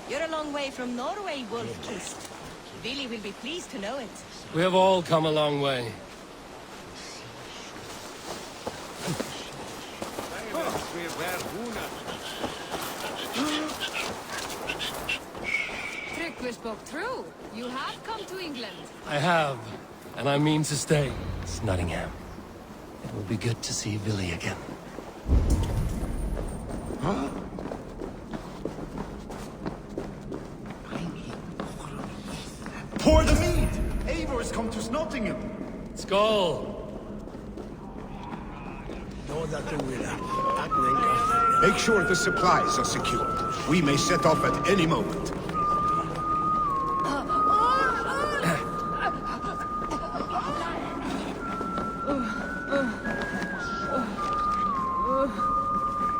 You're a long way from Norway, Wolf-Kissed. Billy will be pleased to know it. We have all come a long way. Trygve spoke true. You have come to England. I have, and I mean to stay. It's Nottingham. It will be good to see Billy again. Huh? Pour the mead! Eivor has come to Nottingham! Skål! Make sure the supplies are secure. We may set off at any moment.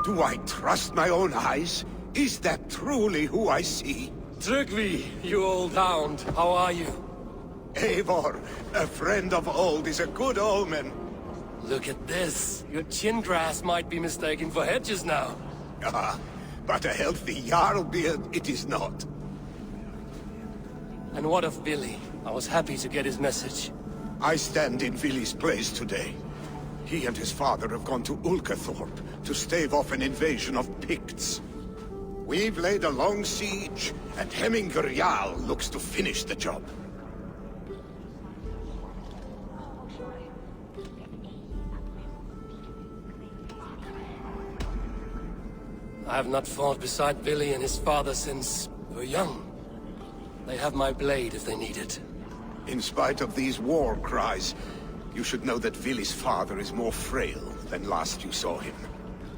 Do I trust my own eyes? Is that truly who I see? Trygve, you old hound, how are you? Eivor, a friend of old is a good omen. Look at this. Your chin grass might be mistaken for hedges now. Ah, but a healthy Jarl beard it is not. And what of Billy? I was happy to get his message. I stand in Vili's place today. He and his father have gone to Ulkathorpe to stave off an invasion of Picts. We've laid a long siege, and Hemminger Jarl looks to finish the job. I have not fought beside Billy and his father since we were young. They have my blade if they need it. In spite of these war cries, you should know that Vili's father is more frail than last you saw him.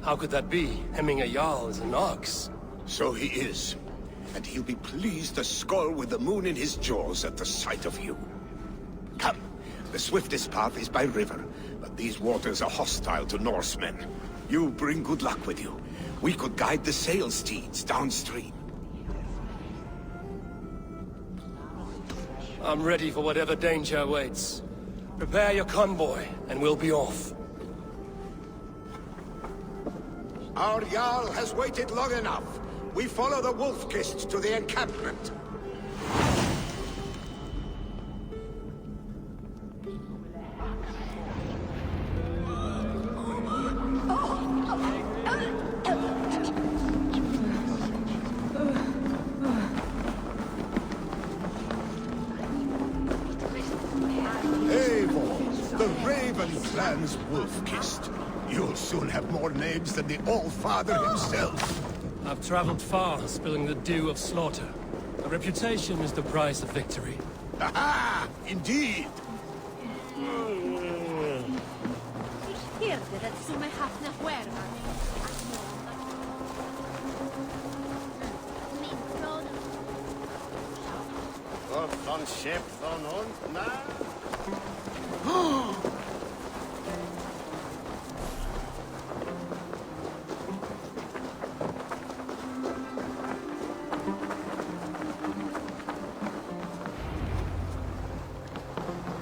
How could that be? Hemminger Jarl is an ox. So he is. And he'll be pleased to skull with the moon in his jaws at the sight of you. Come, the swiftest path is by river, but these waters are hostile to Norsemen. You bring good luck with you. We could guide the sail steeds downstream. I'm ready for whatever danger awaits. Prepare your convoy, and we'll be off. Our Jarl has waited long enough. We follow the Wolf-Kissed to the encampment. Eivor, the Raven clan's Wolf-Kissed. You'll soon have more names than the All-Father himself. I've traveled far, spilling the dew of slaughter. A reputation is the price of victory. Aha! Indeed! Van schip van hond na.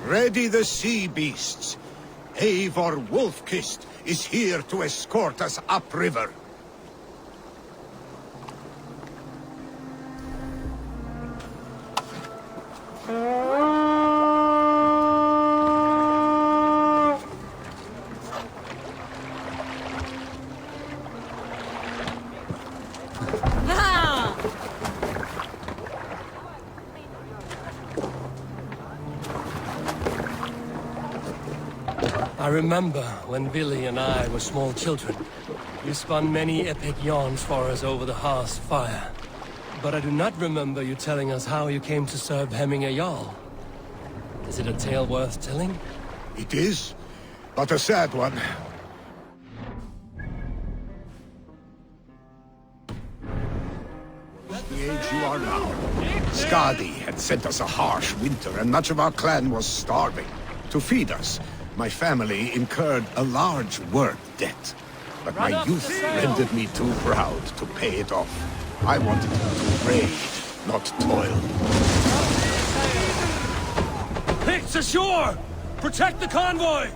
Ready the sea beasts. Eivor Wolf-Kissed is here to escort us upriver. I remember when Billy and I were small children. You spun many epic yarns for us over the hearth's fire. But I do not remember you telling us how you came to serve Hemminger Jarl. Is it a tale worth telling? It is, but a sad one. At the age you are now, Skadi had sent us a harsh winter, and much of our clan was starving. To feed us, my family incurred a large work debt. But my youth rendered me too proud to pay it off. I wanted to raid, not toil. Picts ashore! Protect the convoy!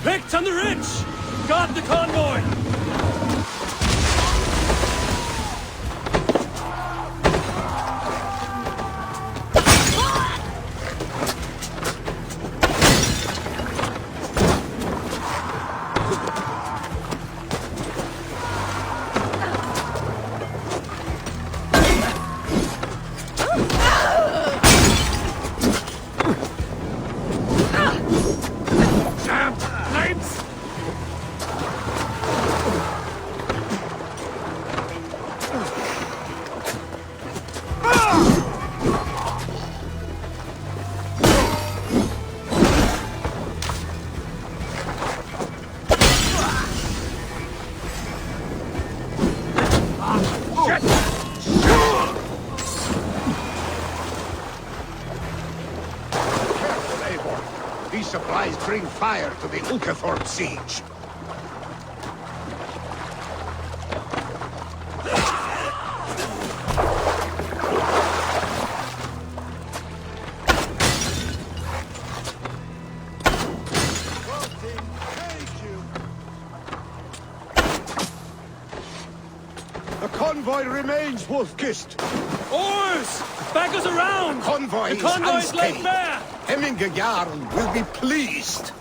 Picked on the ridge! Guard the convoy! These supplies bring fire to the Ulcathorpe siege. The convoy remains, Wolf-kissed. Oars! Back us around! The convoy The convoy's is laid unscathed. bare! Hemminge Jarl will be pleased.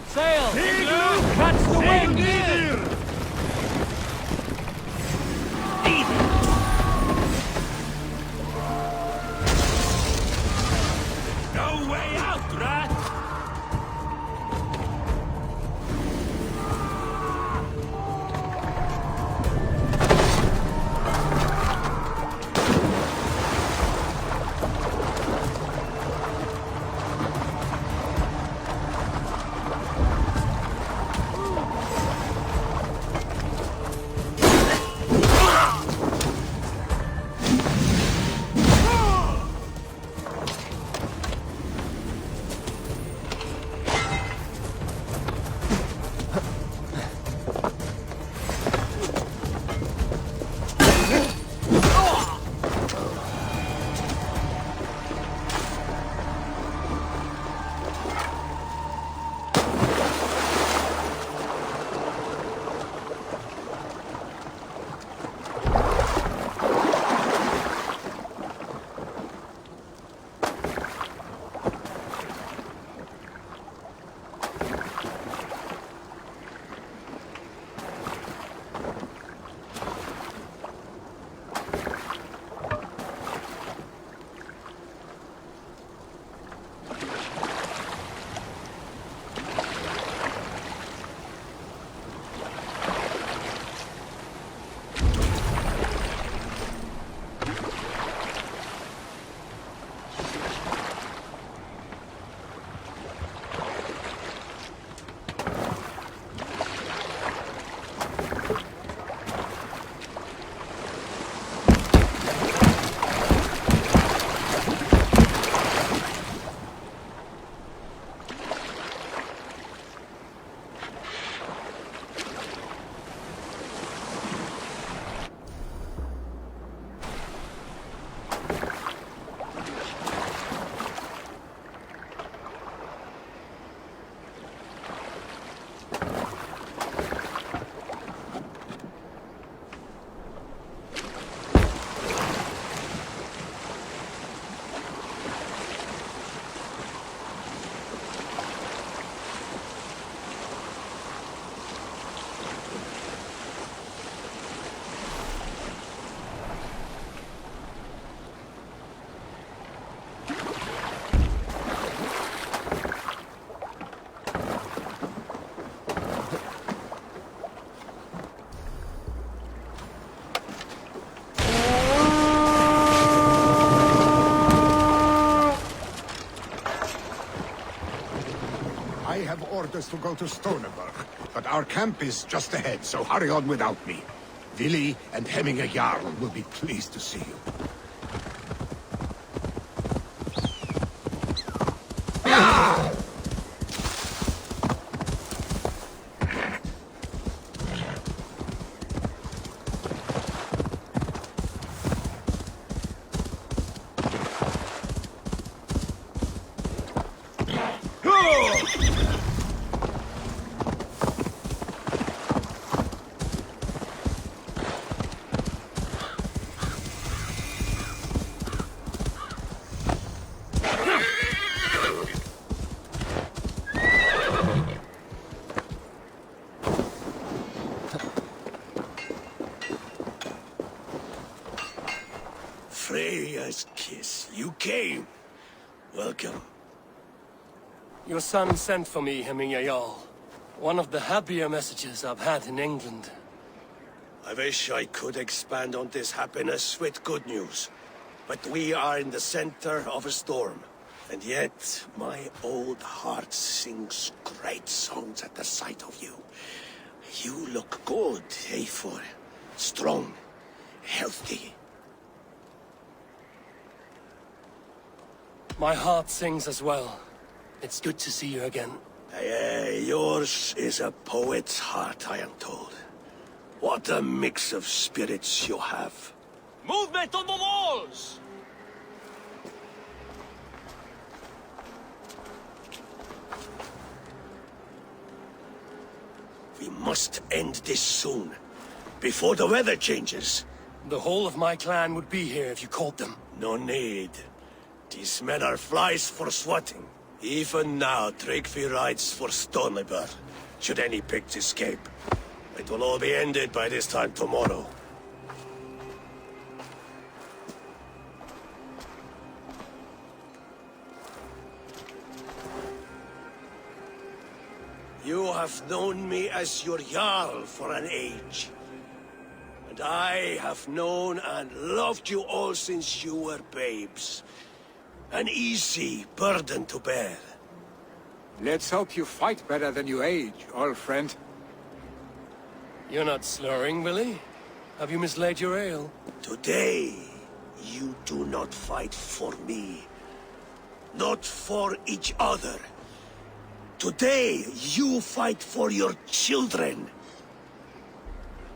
Sail! Catch the wind! No way out, rat! I have orders to go to Stoneberg, but our camp is just ahead, so hurry on without me. Willi and Hemminge Jarl will be pleased to see you. Freya's kiss. You came. Welcome. Your son sent for me, Hemming Jarl. One of the happier messages I've had in England. I wish I could expand on this happiness with good news. But we are in the center of a storm. And yet, my old heart sings great songs at the sight of you. You look good, Eivor. Strong, healthy. My heart sings as well. It's good to see you again. Yours is a poet's heart, I am told. What a mix of spirits you have. Movement on the walls! We must end this soon, before the weather changes. The whole of my clan would be here if you called them. No need. These men are flies for swatting. Even now, Tryggvi rides for Stonebur, should any Picts escape. It will all be ended by this time tomorrow. You have known me as your Jarl for an age. And I have known and loved you all since you were babes. An easy burden to bear. Let's hope you fight better than you age, old friend. You're not slurring, Willie? Have you mislaid your ale? Today, you do not fight for me. Not for each other. Today, you fight for your children.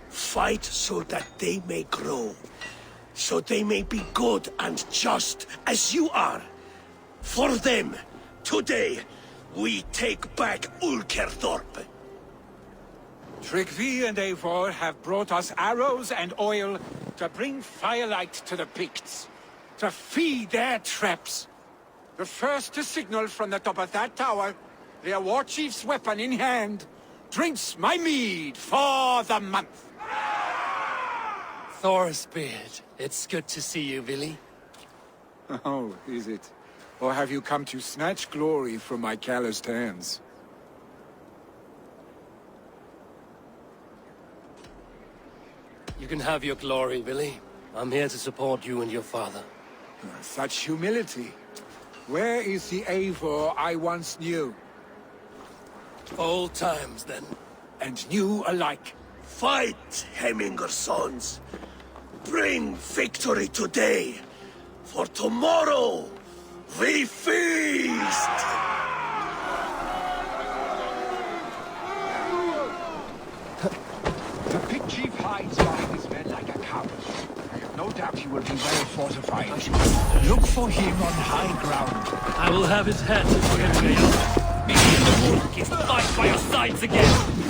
Fight so that they may grow. So they may be good and just as you are. For them, today, we take back Ulkerthorpe. Tryggvi and Eivor have brought us arrows and oil to bring firelight to the Picts, to feed their traps. The first to signal from the top of that tower, their war chief's weapon in hand, drinks my mead for the month. Thorsbeard, it's good to see you, Willie. Oh, is it? Or have you come to snatch glory from my calloused hands? You can have your glory, Willie. I'm here to support you and your father. Such humility. Where is the Eivor I once knew? Old times, then. And new alike. Fight, Hemminger sons. Bring victory today. For tomorrow, we feast! The Pict chief hides behind his men like a coward. I have no doubt he will be well fortified. Look for him on high ground. I will have his head for him, Jarl. Be in the wolf kiss fight by your sides again!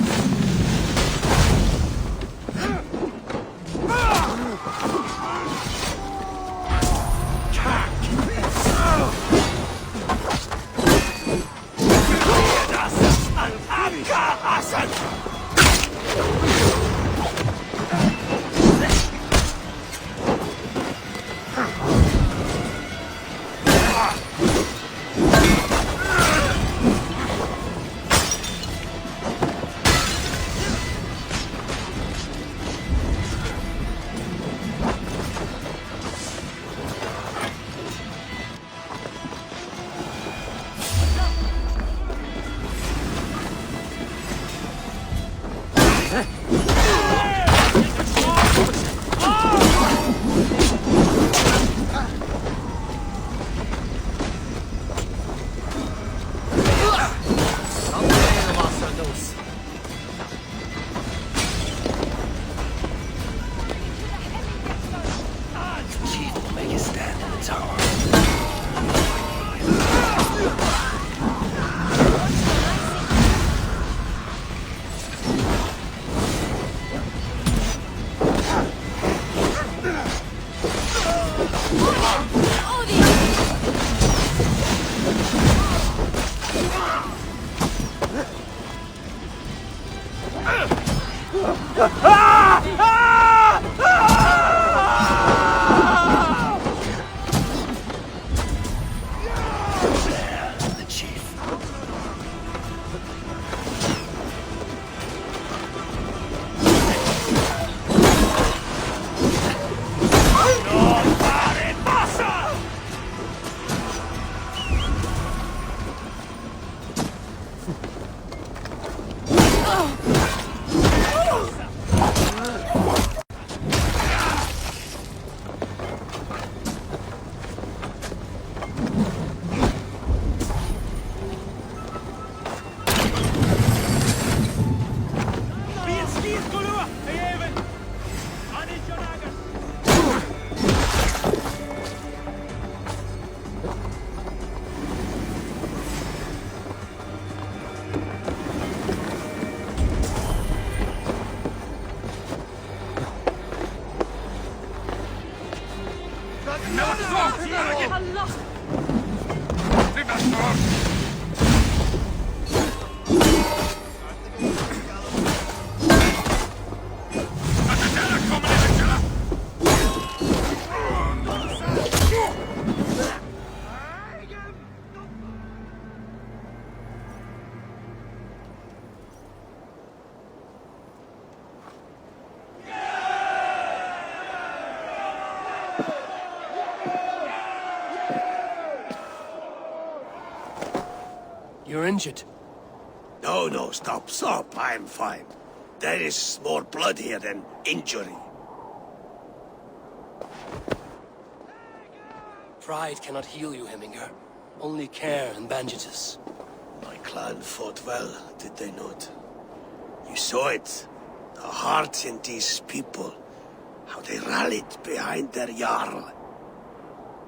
Allah! You're injured. No, stop. I'm fine. There is more blood here than injury. Pride cannot heal you, Heminger. Only care and bandages. My clan fought well, did they not? You saw it. The heart in these people. How they rallied behind their Jarl.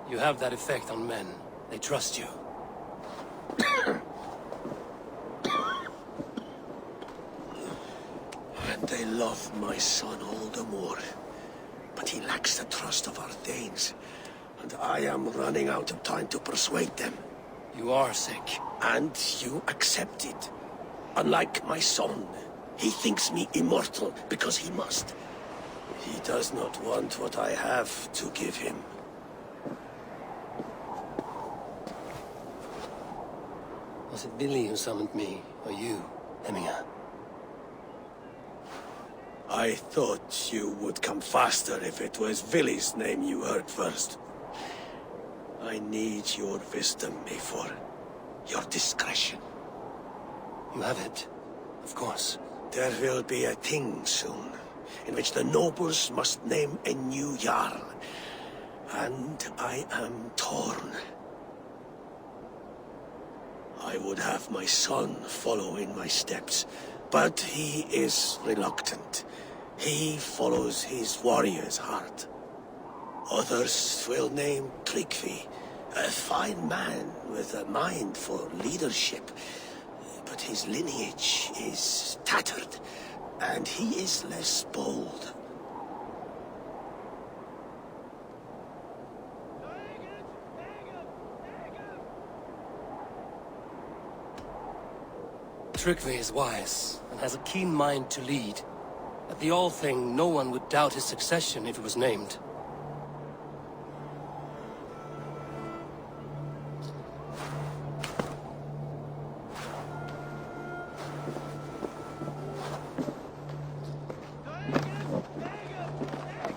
You have that effect on men. They trust you. And they love my son all the more. But he lacks the trust of our Danes. And I am running out of time to persuade them. You are sick. And you accept it. Unlike my son, he thinks me immortal because he must. He does not want what I have to give him. Was it Billy who summoned me, or you, Heminger? I thought you would come faster if it was Villy's name you heard first. I need your wisdom, Eivor. Your discretion. You have it, of course. There will be a thing soon, in which the nobles must name a new Jarl. And I am torn. I would have my son follow in my steps, but he is reluctant. He follows his warrior's heart. Others will name Tryggvi, a fine man with a mind for leadership. But his lineage is tattered, and he is less bold. Tryggvi is wise, and has a keen mind to lead. At the All-Thing, no one would doubt his succession if it was named.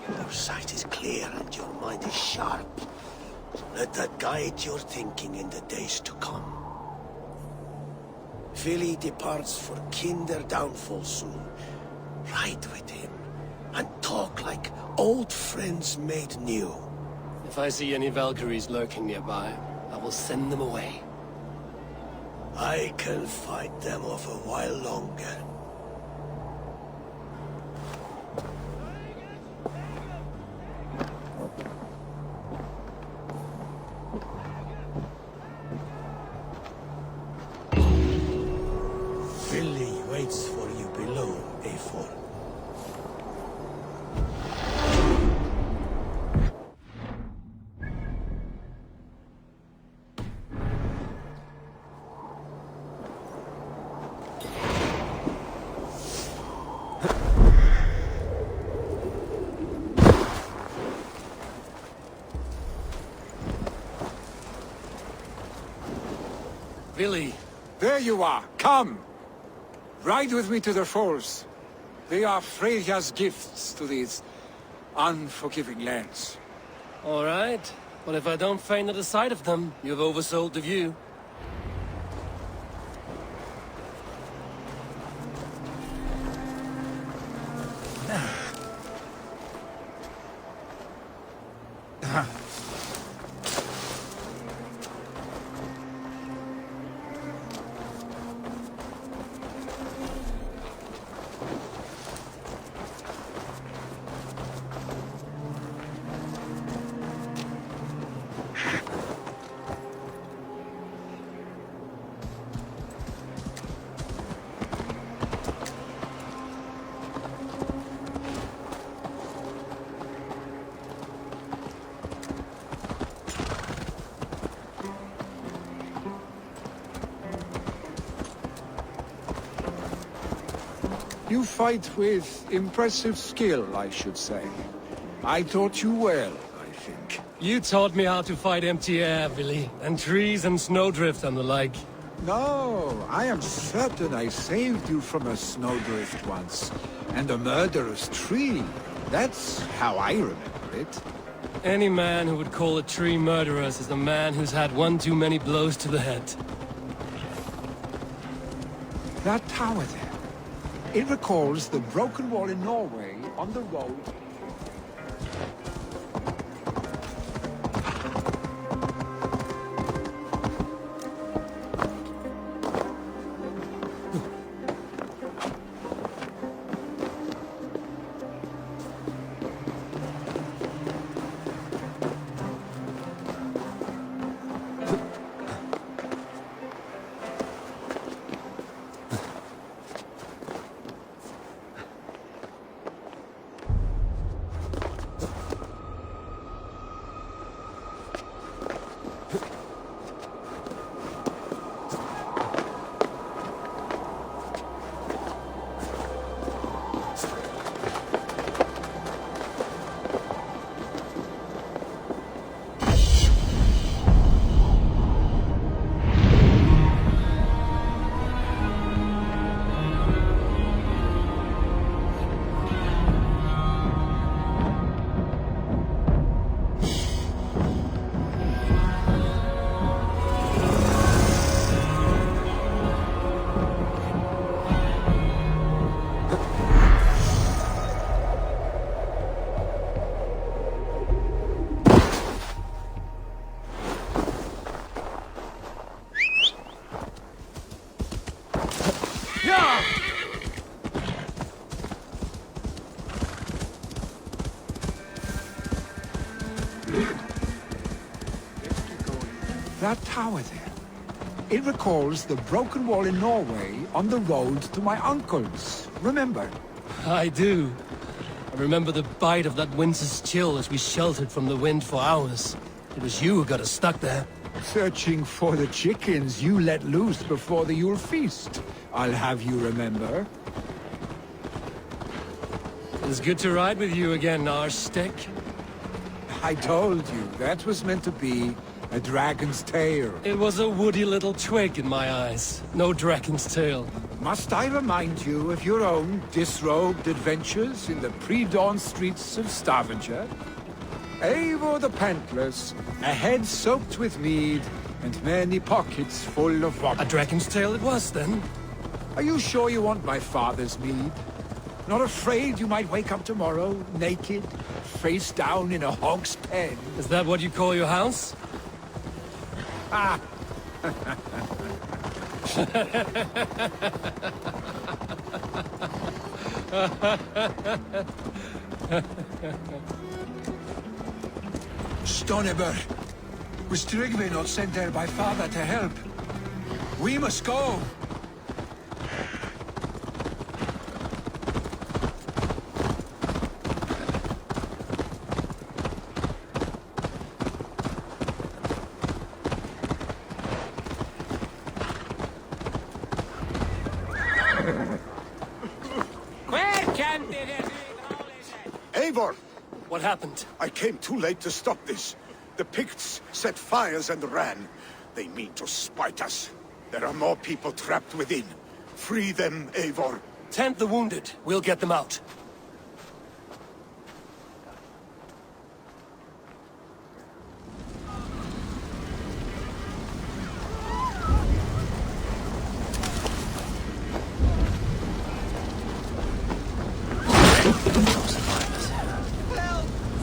Your sight is clear and your mind is sharp. Let that guide your thinking in the days to come. Vili departs for Kinder downfall soon. Ride with him, and talk like old friends made new. If I see any Valkyries lurking nearby, I will send them away. I can fight them off a while longer. Vili waits for you below, Eivor. Vili! There you are. Come. Ride with me to the falls. They are Freya's gifts to these unforgiving lands. All right. But if I don't faint at the sight of them, you've oversold the view. You fight with impressive skill, I should say. I taught you well, I think. You taught me how to fight empty air, Billy, and trees and snowdrift and the like. No, I am certain I saved you from a snowdrift once, and a murderous tree. That's how I remember it. Any man who would call a tree murderous is a man who's had one too many blows to the head. That tower there. It recalls the broken wall in Norway on the road. That tower there. It recalls the broken wall in Norway on the road to my uncle's. Remember? I do. I remember the bite of that winter's chill as we sheltered from the wind for hours. It was you who got us stuck there. Searching for the chickens you let loose before the Yule feast. I'll have you remember. It's good to ride with you again, Arstick. I told you, that was meant to be a dragon's tail. It was a woody little twig in my eyes. No dragon's tail. Must I remind you of your own disrobed adventures in the pre-dawn streets of Stavanger? Eivor the Pantless, a head soaked with mead, and many pockets full of vomit. A dragon's tail it was, then? Are you sure you want my father's mead? Not afraid you might wake up tomorrow, naked, face down in a hog's pen? Is that what you call your house? Ah! Stoneber, was Tryggve not sent there by father to help? We must go! Eivor! What happened? I came too late to stop this. The Picts set fires and ran. They mean to spite us. There are more people trapped within. Free them, Eivor. Tend the wounded. We'll get them out.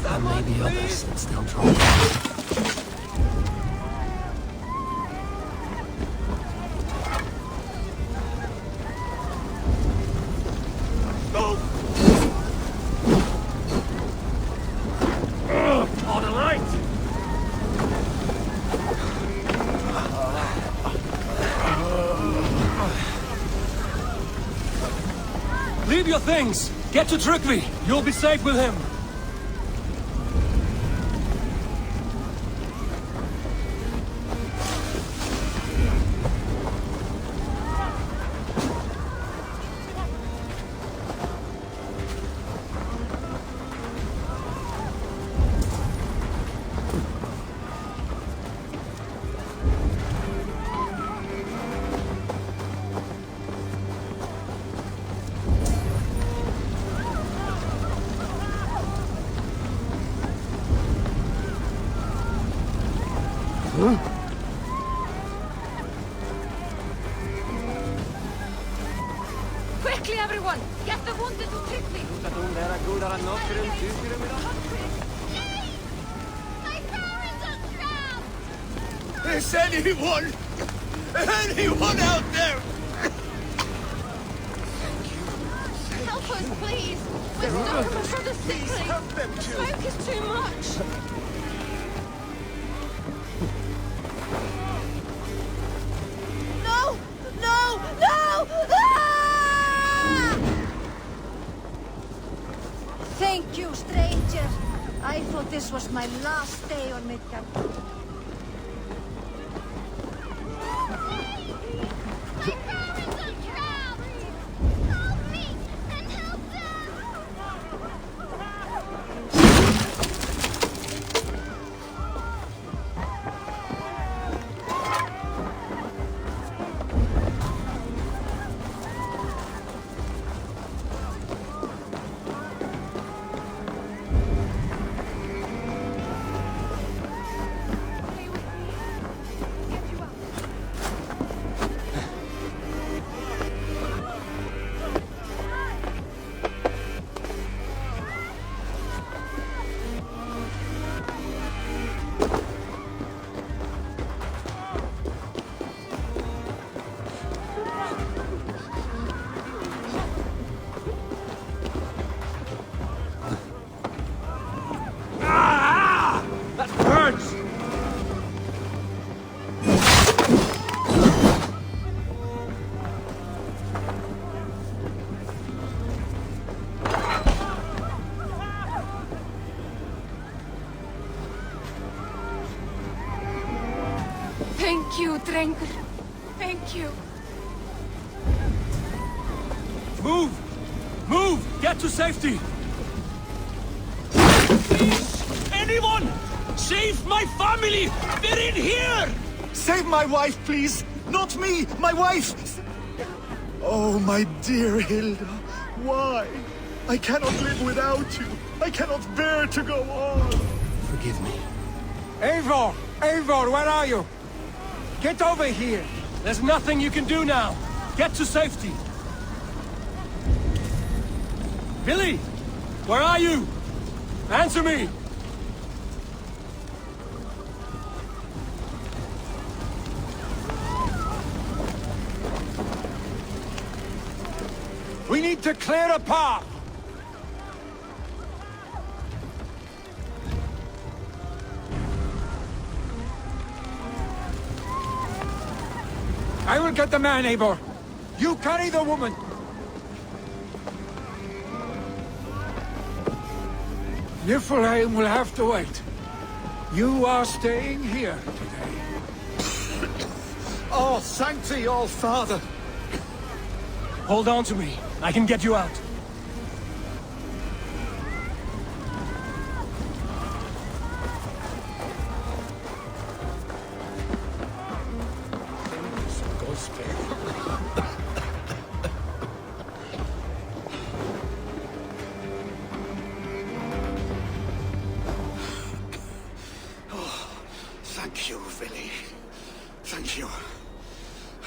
There may be others that still draw. Leave your things! Get to Tryggve! You'll be safe with him! Quickly, everyone! Get the wounded to Trygve! Is anyone out there? Help us, please! We're starving for the sickly! Help them The too. smoke is too much! No! No! No! Ah! Thank you, stranger. I thought this was my last day on Midgard. Thank you, Drengur. Thank you. Move! Move! Get to safety! Anyone! Save my family! They're in here! Save my wife, please! Not me! My wife! Oh, my dear Hilda. Why? I cannot live without you. I cannot bear to go on. Forgive me. Eivor! Eivor, where are you? Get over here! There's nothing you can do now! Get to safety! Billy! Where are you? Answer me! We need to clear a path! I will get the man, Eivor. You carry the woman. Niflheim will have to wait. You are staying here today. Oh, sanctity, all father. Hold on to me. I can get you out. Thank you, Billy. Thank you.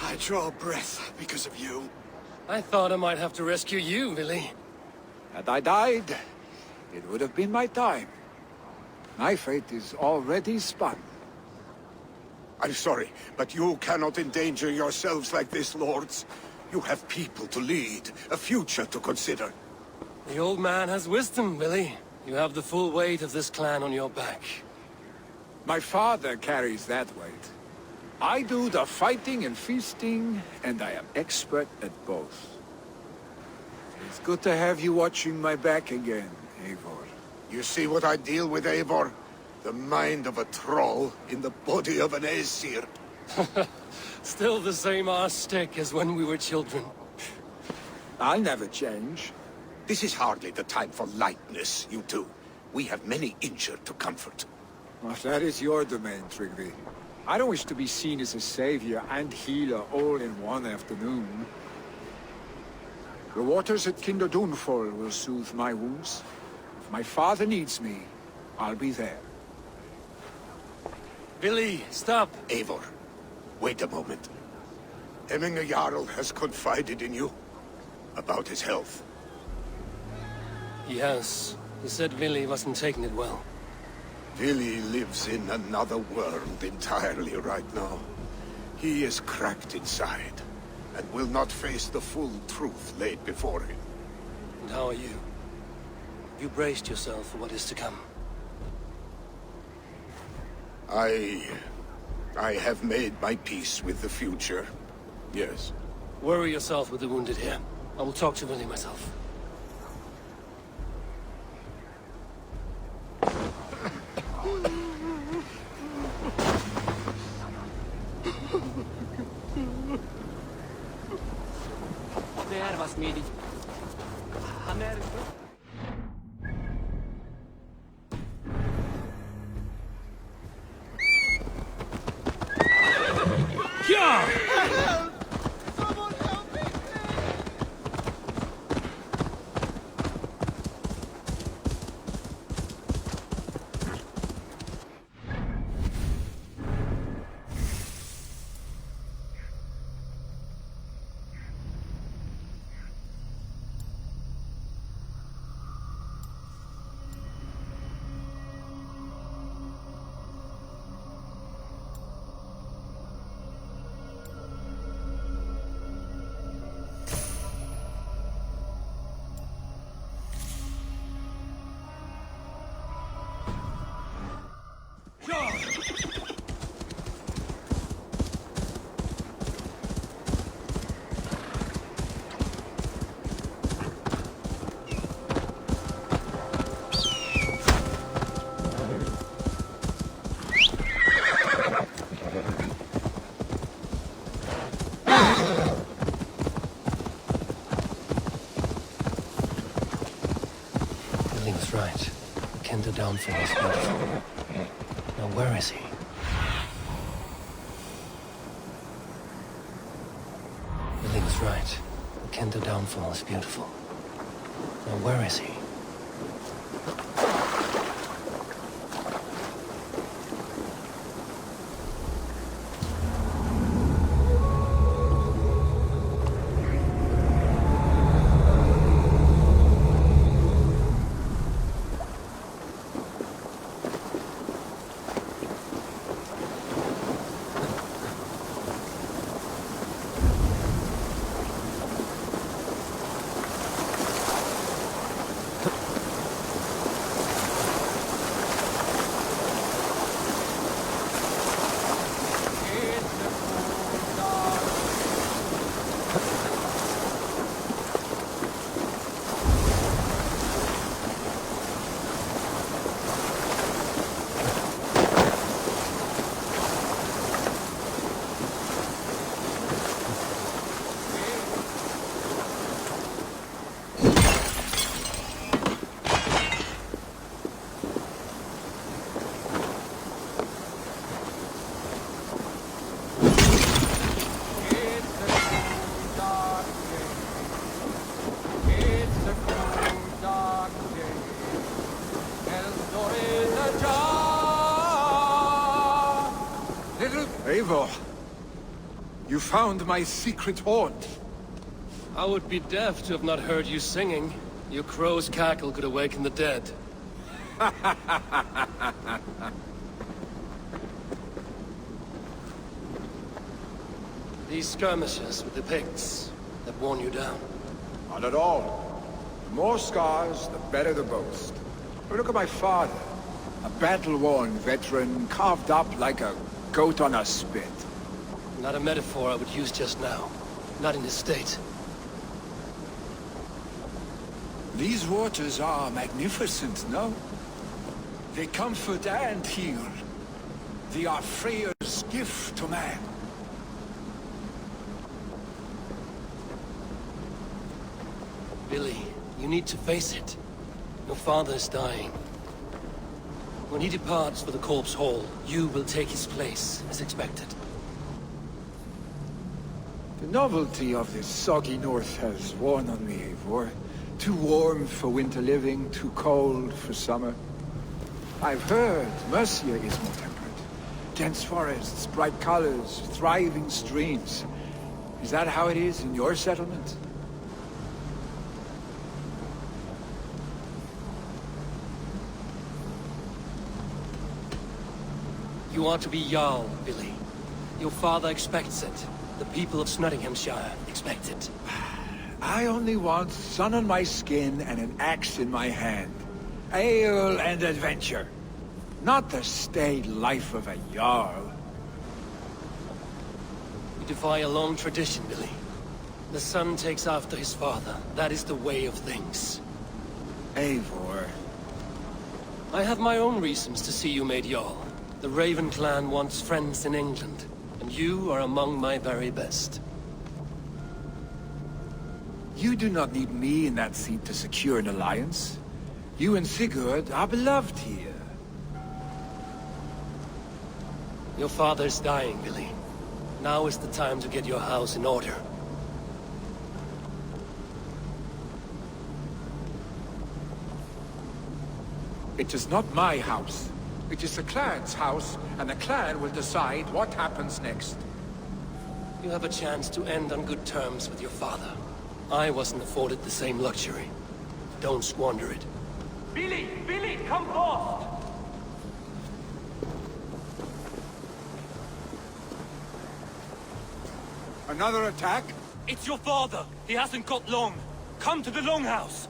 I draw breath because of you. I thought I might have to rescue you, Billy. Had I died, it would have been my time. My fate is already spun. I'm sorry, but you cannot endanger yourselves like this, lords. You have people to lead, a future to consider. The old man has wisdom, Billy. You have the full weight of this clan on your back. My father carries that weight. I do the fighting and feasting, and I am expert at both. It's good to have you watching my back again, Eivor. You see what I deal with, Eivor? The mind of a troll in the body of an Aesir. Still the same arse stick as when we were children. I'll never change. This is hardly the time for lightness, you two. We have many injured to comfort. Well, that is your domain, Trygve. I don't wish to be seen as a savior and healer all in one afternoon. The waters at Kinderdunfol will soothe my wounds. If my father needs me, I'll be there. Billy, stop! Eivor, wait a moment. Hemminger Jarl has confided in you about his health. Yes. He said Billy wasn't taking it well. Billy lives in another world entirely right now. He is cracked inside, and will not face the full truth laid before him. And how are you? Have you braced yourself for what is to come? I have made my peace with the future. Yes. Worry yourself with the wounded here. I will talk to Billy myself. Det var smidigt. Han är... Ja! Billing's right. Kender downfall is beautiful. Now where is he? Billing's right. Kender downfall is beautiful. Now where is he? Eivor, you found my secret haunt. I would be deaf to have not heard you singing. Your crow's cackle could awaken the dead. These skirmishes with the Picts that worn you down. Not at all. The more scars, the better the boast. But look at my father. A battle-worn veteran, carved up like a goat on a spit. Not a metaphor I would use just now. Not in this state. These waters are magnificent, no? They comfort and heal. They are Freyr's gift to man. Billy, you need to face it. Your father is dying. When he departs for the Corpse Hall, you will take his place, as expected. The novelty of this soggy north has worn on me, Eivor. Too warm for winter living, too cold for summer. I've heard Mercia is more temperate. dense forests, bright colors, thriving streams. Is that how it is in your settlement? You are to be Jarl, Billy. Your father expects it. The people of Nottinghamshire expect it. I only want sun on my skin and an axe in my hand. Ale and adventure. Not the staid life of a Jarl. You defy a long tradition, Billy. The son takes after his father. That is the way of things. Eivor. I have my own reasons to see you made Jarl. The Raven clan wants friends in England, and you are among my very best. You do not need me in that seat to secure an alliance. You and Sigurd are beloved here. Your father's dying, Billy. Now is the time to get your house in order. It is not my house. It is the clan's house, and the clan will decide what happens next. You have a chance to end on good terms with your father. I wasn't afforded the same luxury. Don't squander it. Billy! Billy, come forth! Another attack? It's your father! He hasn't got long! Come to the Longhouse!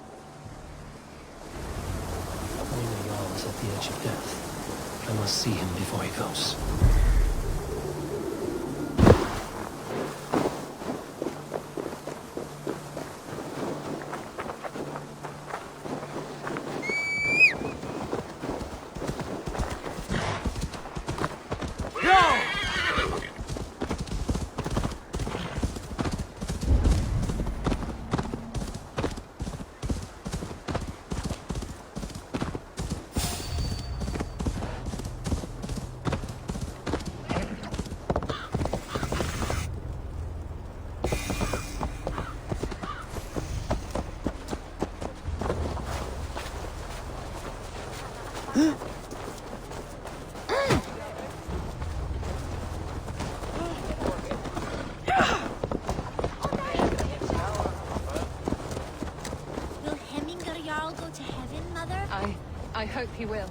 I know Jarl is at the edge of death. I must see him before he goes. I hope he will.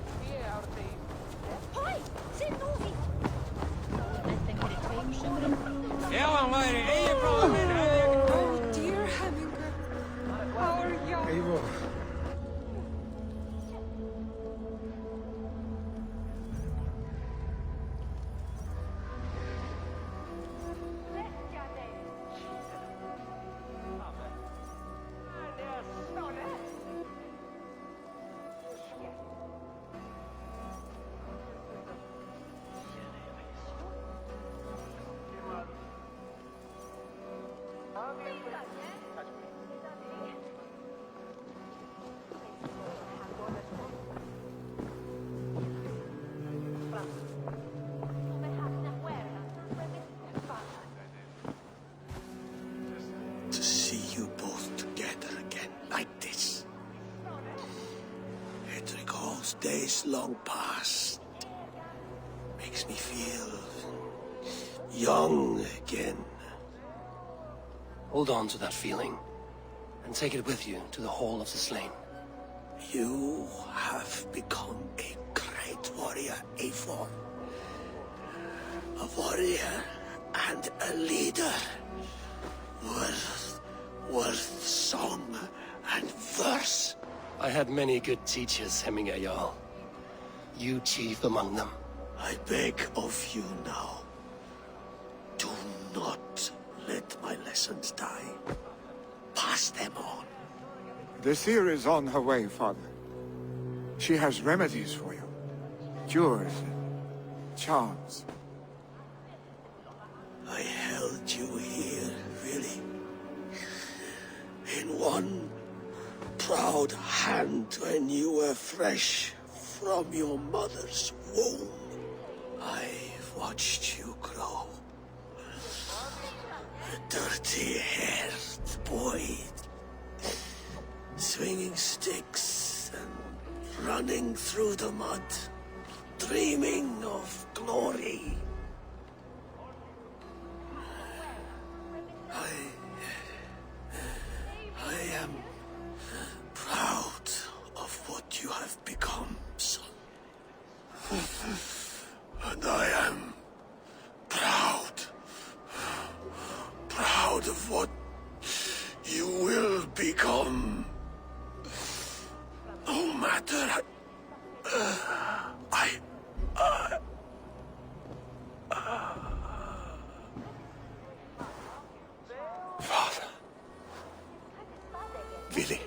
Oh, dear Hemminger. How are you? Eivor. To see you both together again like this. It recalls days long past. Makes me feel young again. Hold on to that feeling, and take it with you to the Hall of the Slain. You have become a great warrior, Eivor. A warrior and a leader. Worth song and verse. I had many good teachers, Hemminger Jarl. You chief among them. I beg of you now, do not let my lessons die. Pass them on. The seer is on her way, Father. She has remedies for you. Cures and charms. I held you here, really. In one proud hand when you were fresh from your mother's womb. I've watched you grow. A dirty-haired boy, swinging sticks and running through the mud, dreaming of glory. I am proud of what you have become, son. And I am proud of what you will become. No matter Father. Willy.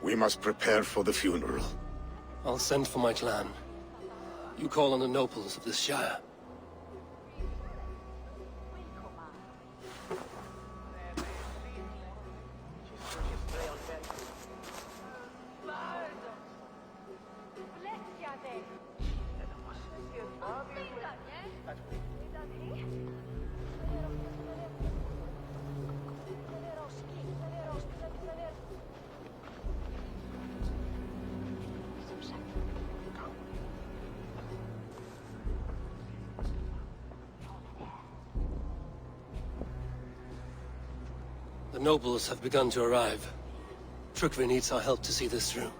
We must prepare for the funeral. I'll send for my clan. You call on the nobles of this shire. The nobles have begun to arrive. Trukvi needs our help to see this through.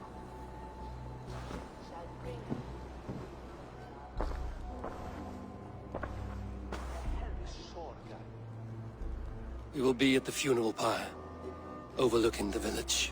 We will be at the funeral pyre, overlooking the village.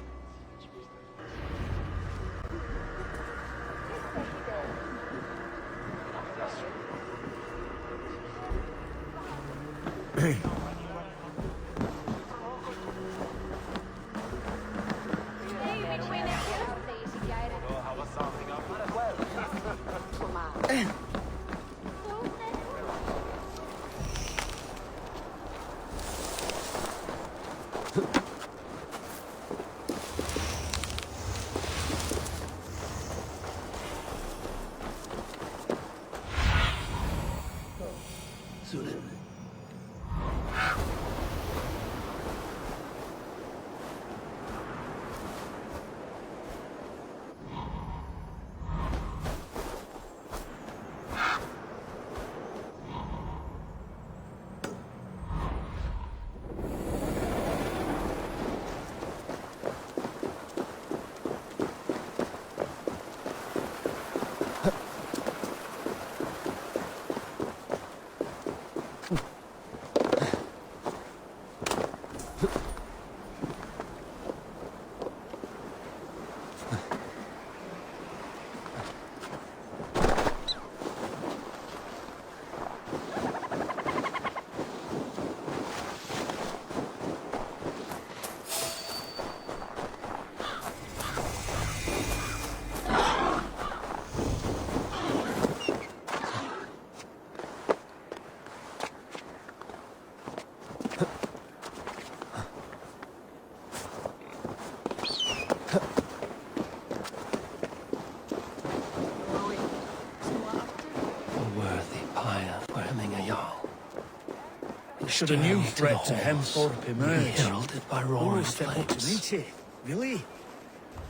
Should a new threat to Hemthorpe emerge, heralded by who will roaring step up to flames. meet it? Really?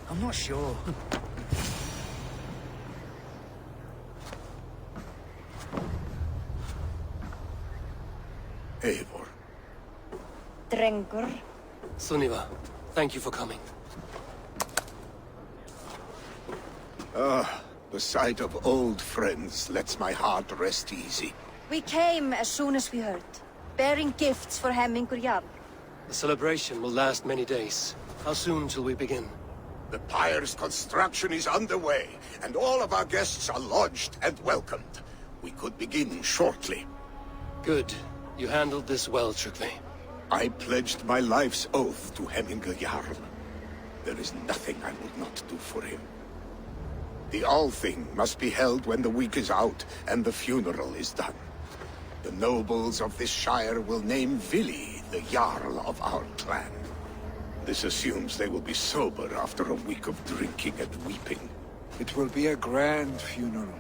I'm not sure. Eivor. Drengur. Sunniva, thank you for coming. The sight of old friends lets my heart rest easy. We came as soon as we heard, bearing gifts for Hemmingur Jarl. The celebration will last many days. How soon shall we begin? The pyre's construction is underway, and all of our guests are lodged and welcomed. We could begin shortly. Good. You handled this well, Trukvi. I pledged my life's oath to Hemmingur Jarl. There is nothing I would not do for him. The Althing must be held when the week is out and the funeral is done. The nobles of this shire will name Vili the Jarl of our clan. This assumes they will be sober after a week of drinking and weeping. It will be a grand funeral.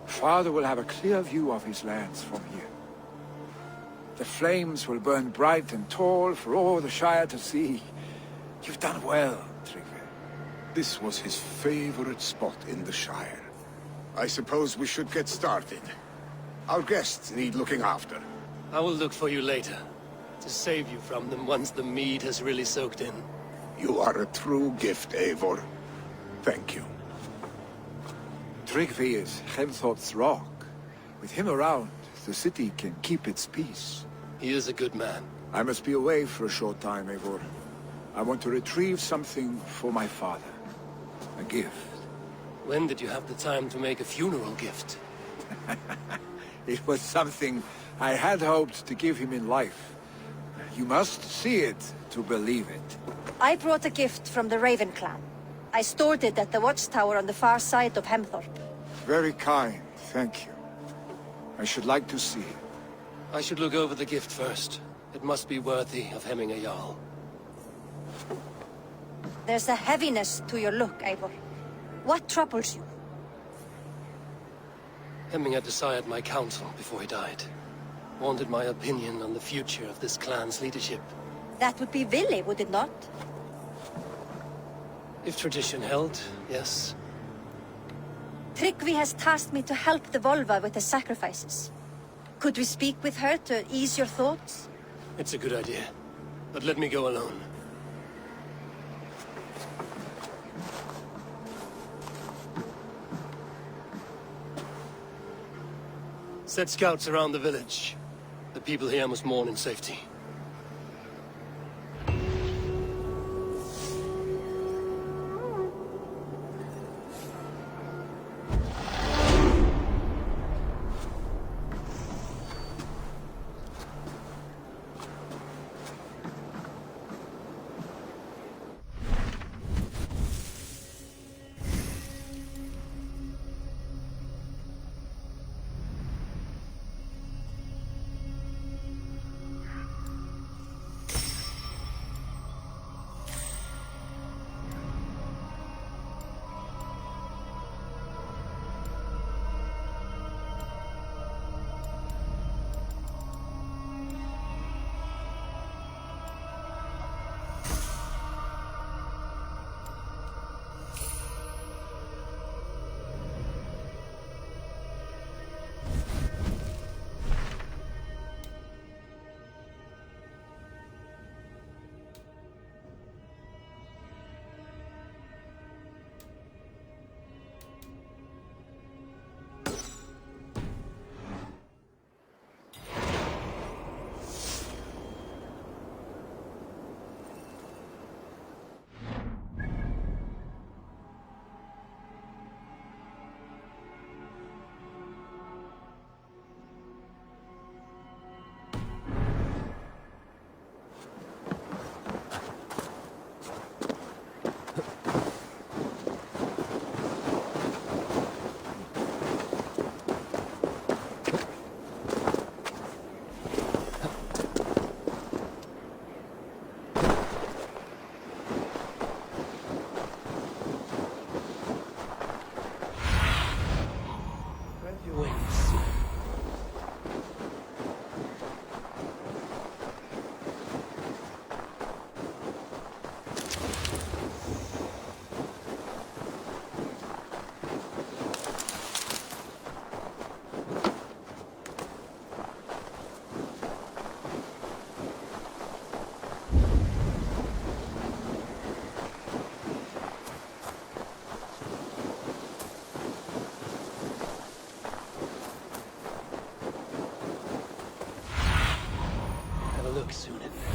Father will have a clear view of his lands from here. The flames will burn bright and tall for all the Shire to see. You've done well, Tryggvi. This was his favorite spot in the Shire. I suppose we should get started. Our guests need looking after. I will look for you later, to save you from them once the mead has really soaked in. You are a true gift, Eivor. Thank you. Tryggvi is Hemthorp's rock. With him around, the city can keep its peace. He is a good man. I must be away for a short time, Eivor. I want to retrieve something for my father. A gift. When did you have the time to make a funeral gift? It was something I had hoped to give him in life. You must see it to believe it. I brought a gift from the Raven clan. I stored it at the watchtower on the far side of Hemthorp. Very kind, thank you. I should like to see it. I should look over the gift first. It must be worthy of hemming a Jarl. There's a heaviness to your look, Eivor. What troubles you? Hemming had desired my counsel before he died. Wanted my opinion on the future of this clan's leadership. That would be Vili, would it not? If tradition held, yes. Tryggvi has tasked me to help the Volva with the sacrifices. Could we speak with her to ease your thoughts? It's a good idea. But let me go alone. Set scouts around the village. The people here must mourn in safety.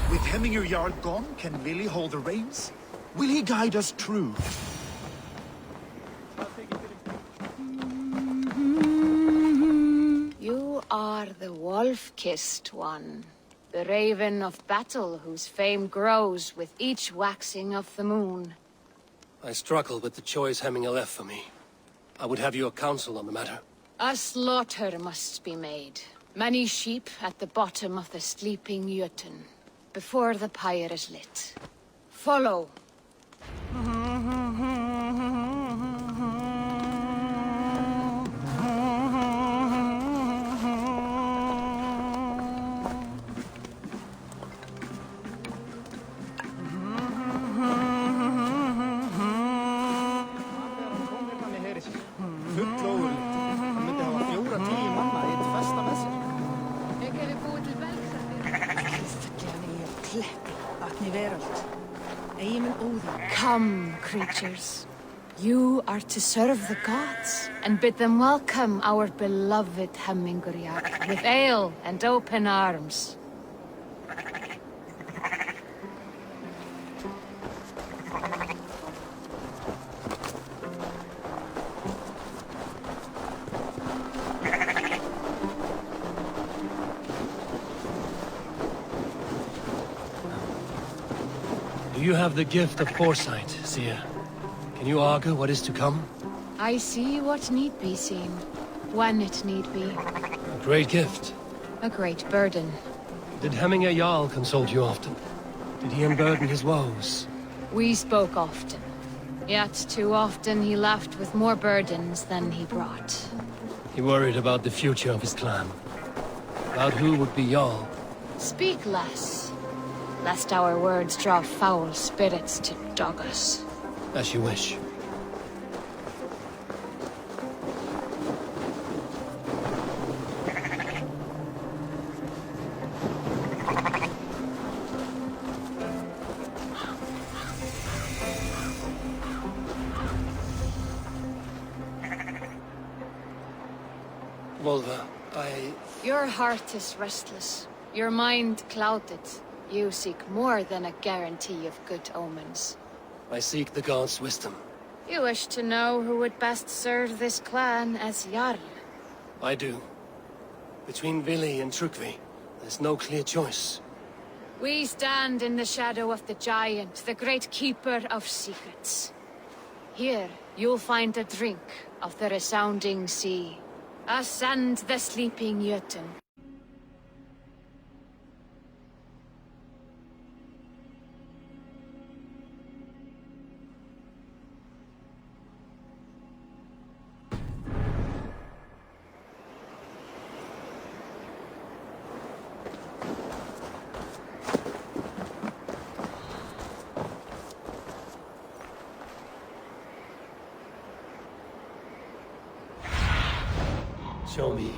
With Hemminger Jarl gone, can Vili hold the reins? Will he guide us true? You are the wolf-kissed one. The raven of battle whose fame grows with each waxing of the moon. I struggle with the choice Hemminger left for me. I would have your counsel on the matter. A slaughter must be made. Many sheep at the bottom of the sleeping Jötun, before the pyre is lit. Follow. Come, creatures. You are to serve the gods and bid them welcome our beloved Hemingriak with ale and open arms. You have the gift of foresight, Seer. Can you augur what is to come? I see what need be seen, when it need be. A great gift. A great burden. Did Hemingr Jarl consult you often? Did he unburden his woes? We spoke often. Yet too often he left with more burdens than he brought. He worried about the future of his clan. About who would be Jarl. Speak less, lest our words draw foul spirits to dog us. As you wish. Volva, Your heart is restless. Your mind clouded. You seek more than a guarantee of good omens. I seek the gods' wisdom. You wish to know who would best serve this clan as Jarl. I do. Between Vili and Trukvi, there's no clear choice. We stand in the shadow of the giant, the great keeper of secrets. Here, you'll find a drink of the resounding sea. Us and the sleeping Jötun. Show me.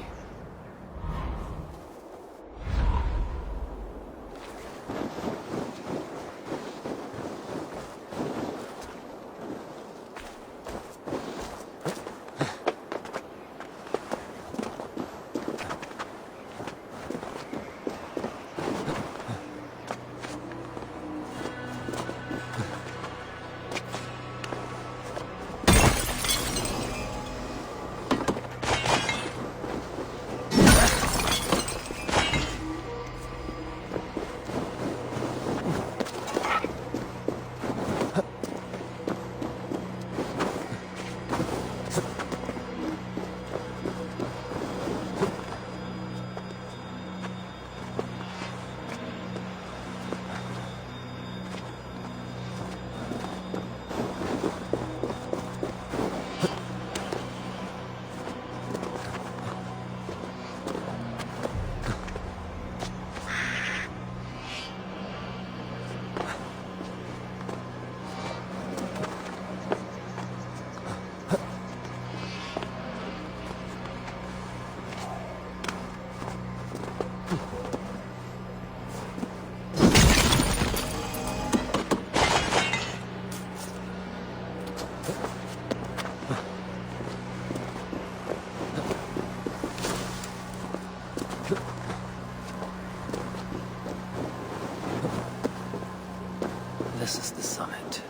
This is the summit.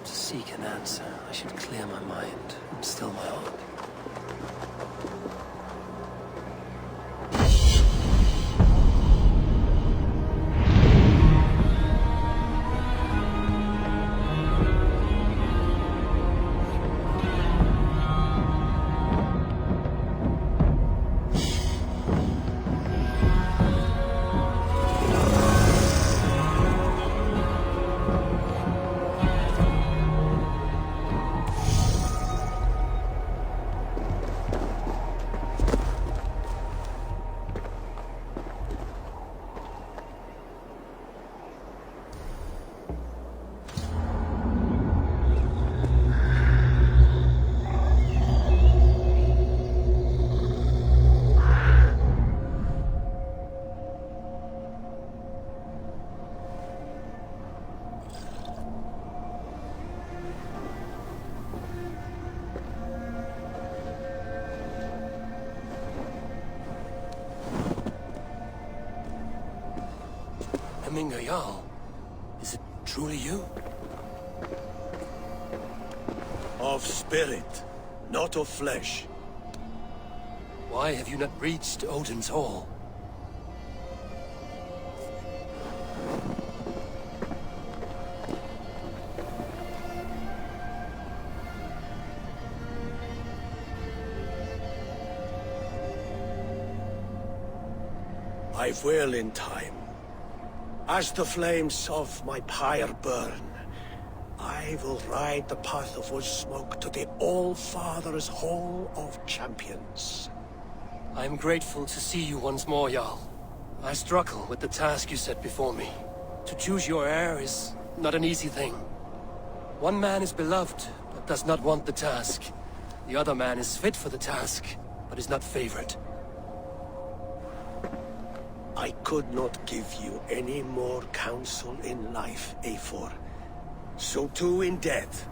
To seek an answer, I should clear my mind and still my heart. Hemming a Jarl. Is it truly you? Of spirit, not of flesh. Why have you not reached Odin's Hall? I will in time. As the flames of my pyre burn, I will ride the path of wood smoke to the All-Father's Hall of Champions. I am grateful to see you once more, Jarl. I struggle with the task you set before me. To choose your heir is not an easy thing. One man is beloved, but does not want the task. The other man is fit for the task, but is not favored. I could not give you any more counsel in life, Eivor. So too in death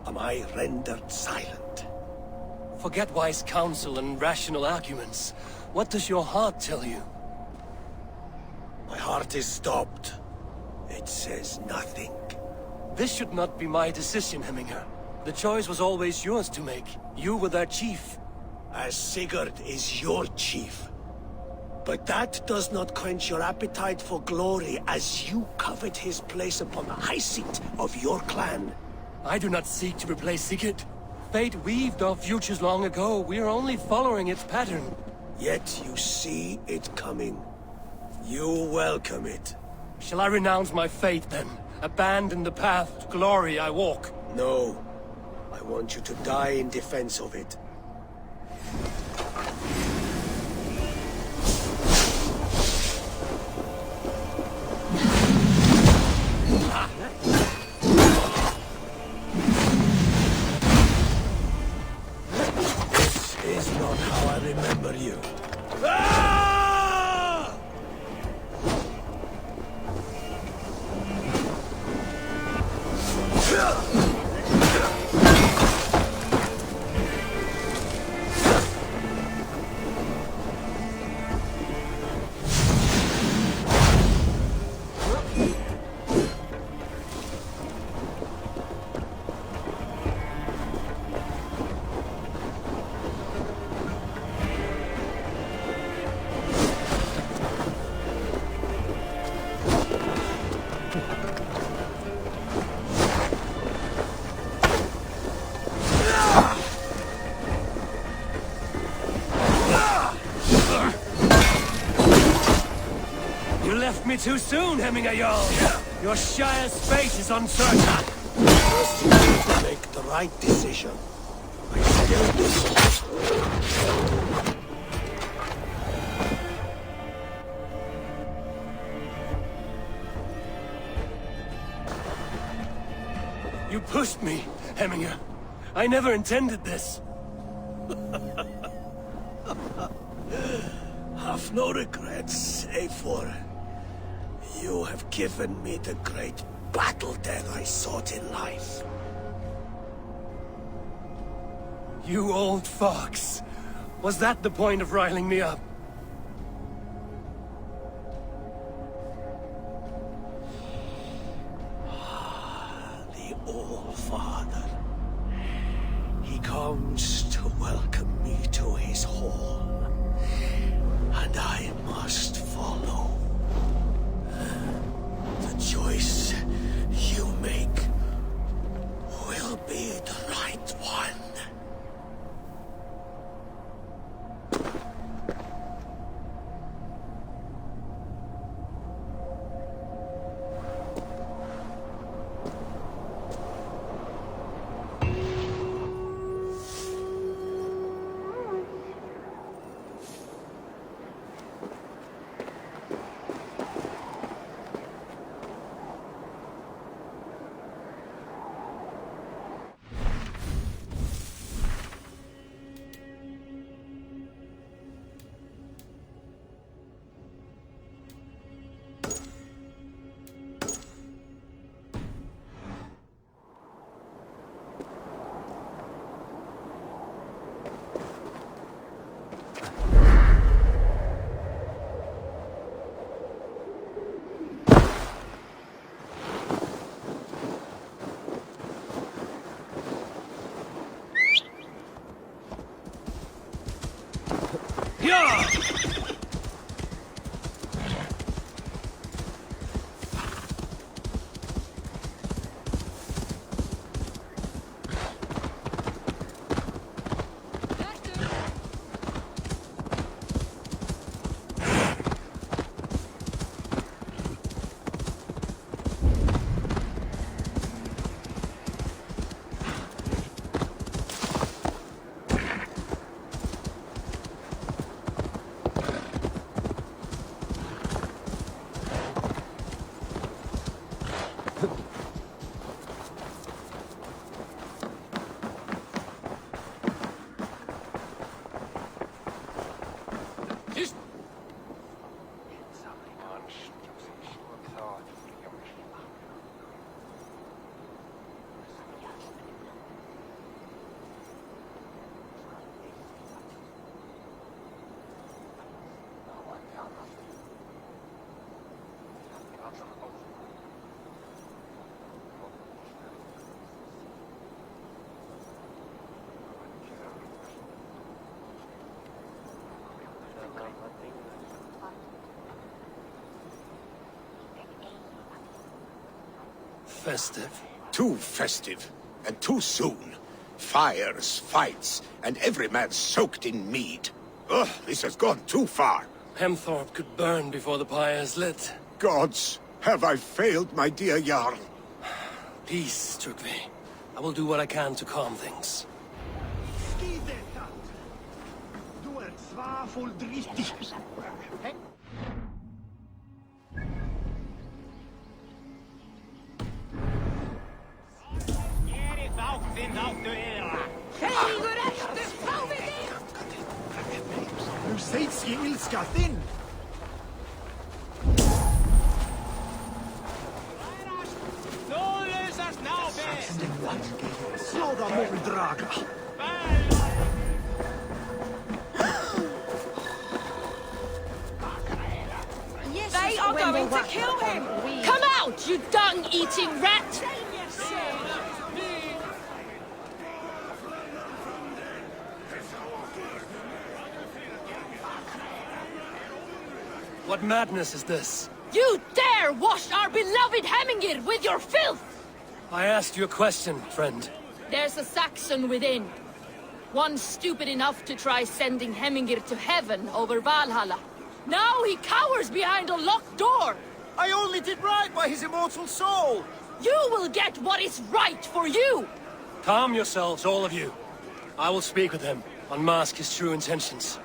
am I rendered silent. Forget wise counsel and rational arguments. What does your heart tell you? My heart is stopped. It says nothing. This should not be my decision, Hemminger. The choice was always yours to make. You were their chief. As Sigurd is your chief. But that does not quench your appetite for glory as you covet his place upon the high seat of your clan. I do not seek to replace Sigurd. Fate weaved our futures long ago. We are only following its pattern. Yet you see it coming. You welcome it. Shall I renounce my fate, then? Abandon the path to glory I walk? No. I want you to die in defense of it. This is not how I remember you. Me too soon, Hemminger Jarl. Your Shire's fate is uncertain. First you need to make the right decision. I still do. You pushed me, Hemminger. I never intended this. Have no regrets, Eivor. You have given me the great battle death I sought in life. You old fox. Was that the point of riling me up? The All-Father. He comes to welcome me to his hall. And I must follow. The choice you make will be the right one. Yeah! Festive. Too festive, and too soon. Fires, fights, and every man soaked in mead. Ugh, this has gone too far. Hemthorpe could burn before the pyre is lit. Gods, have I failed my dear Jarl? Peace, Trygve. I will do what I can to calm things. Du svaveldrittig. Nu sägs ge ilska din! Slå dem måldraga! They are going to kill him! Come out, you dung-eating rat! What madness is this? You dare wash our beloved Hemingir with your filth! I asked you a question, friend. There's a Saxon within. One stupid enough to try sending Hemingir to heaven over Valhalla. Now he cowers behind a locked door! I only did right by his immortal soul! You will get what is right for you! Calm yourselves, all of you. I will speak with him, unmask his true intentions.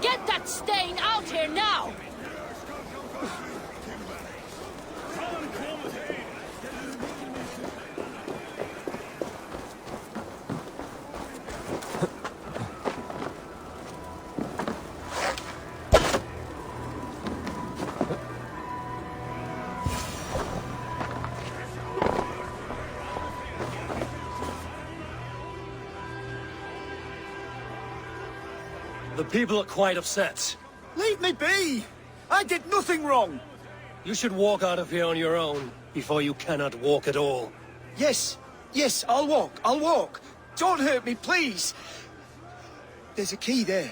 Get that stain out here now! The people are quite upset. Leave me be! I did nothing wrong! You should walk out of here on your own, before you cannot walk at all. Yes, yes, I'll walk. Don't hurt me, please! There's a key there.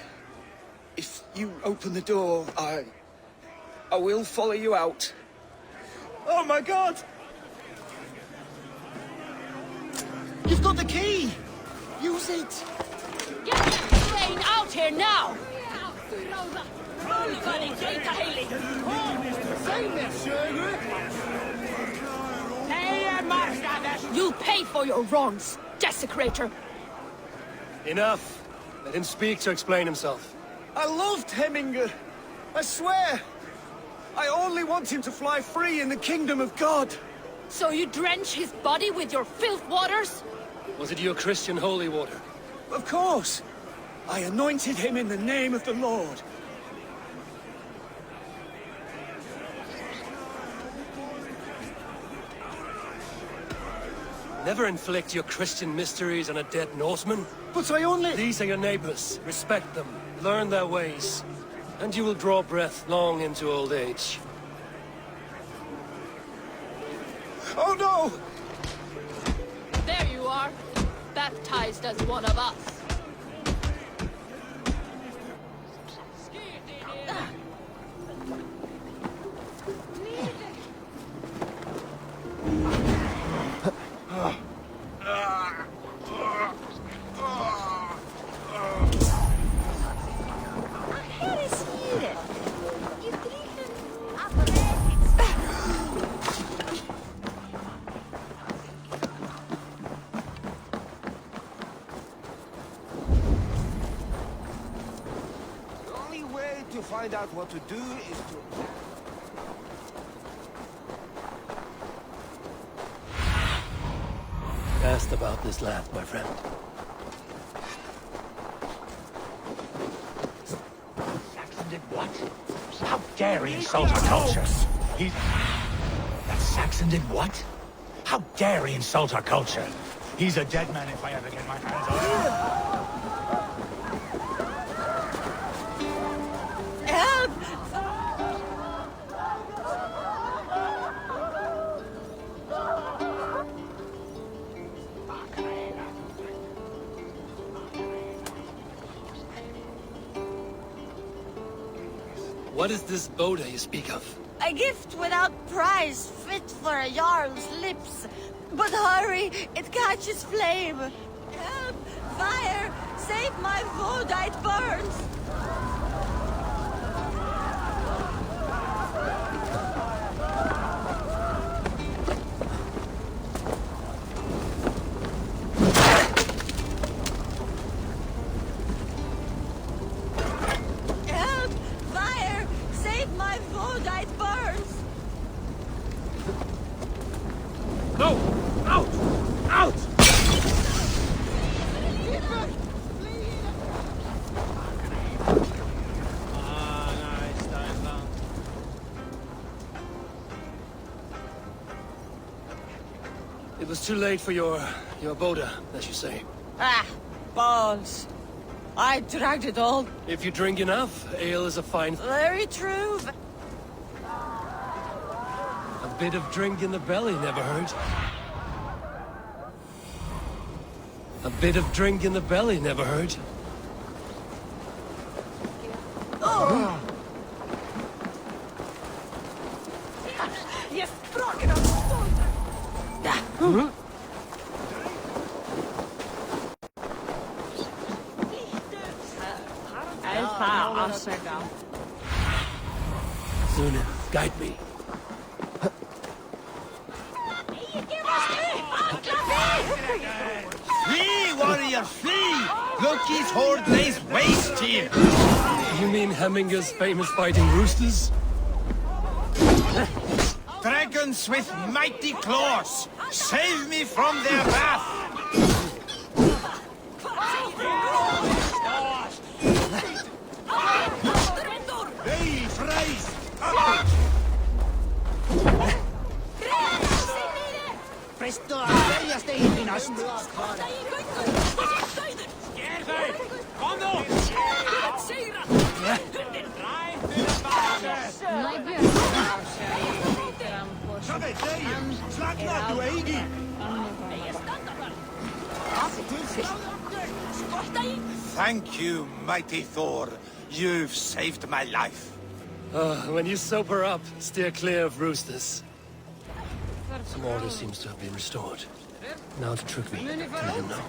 If you open the door, I will follow you out. Oh my god! You've got the key! Use it! Get that stain out here now! You'll pay for your wrongs, desecrator! Enough! Let him speak to explain himself. I loved Hemingr. I swear. I only want him to fly free in the kingdom of God. So you drench his body with your filth waters? Was it your Christian holy water? Of course. I anointed him in the name of the Lord. Never inflict your Christian mysteries on a dead Norseman. But I only... These are your neighbors. Respect them. Learn their ways. And you will draw breath long into old age. Oh no! There you are, baptized as one of us. to find out what to do is to... Asked about this lad, my friend. Saxon did what? How dare he insult our culture? That Saxon did what? How dare he insult our culture? He's a dead man if I ever get my hands on him. Help! What is this Boda you speak of? A gift without price, fit for a Jarl's lips. But hurry, it catches flame. Help! Fire! Save my food, it burns! Help! Fire! Save my food, it burns! No! Out! Out! It was too late for your Boda, as you say. Ah, balls. I dragged it all. If you drink enough, ale is a fine... Very true. A bit of drink in the belly never hurt. A bit of drink in the belly never hurt. Oh! Yes, broken up. Suna, guide me. Flee, warrior, flee! Loki's horde lays waste here! You mean Hemminger's famous fighting roosters? Dragons with mighty claws! Save me from their wrath! Hey, Freist! Presto, väljas det infinast! Thank you, mighty Thor. You've saved my life. When you sober up, steer clear of roosters. Some order seems to have been restored. Now to trick me, to let him know.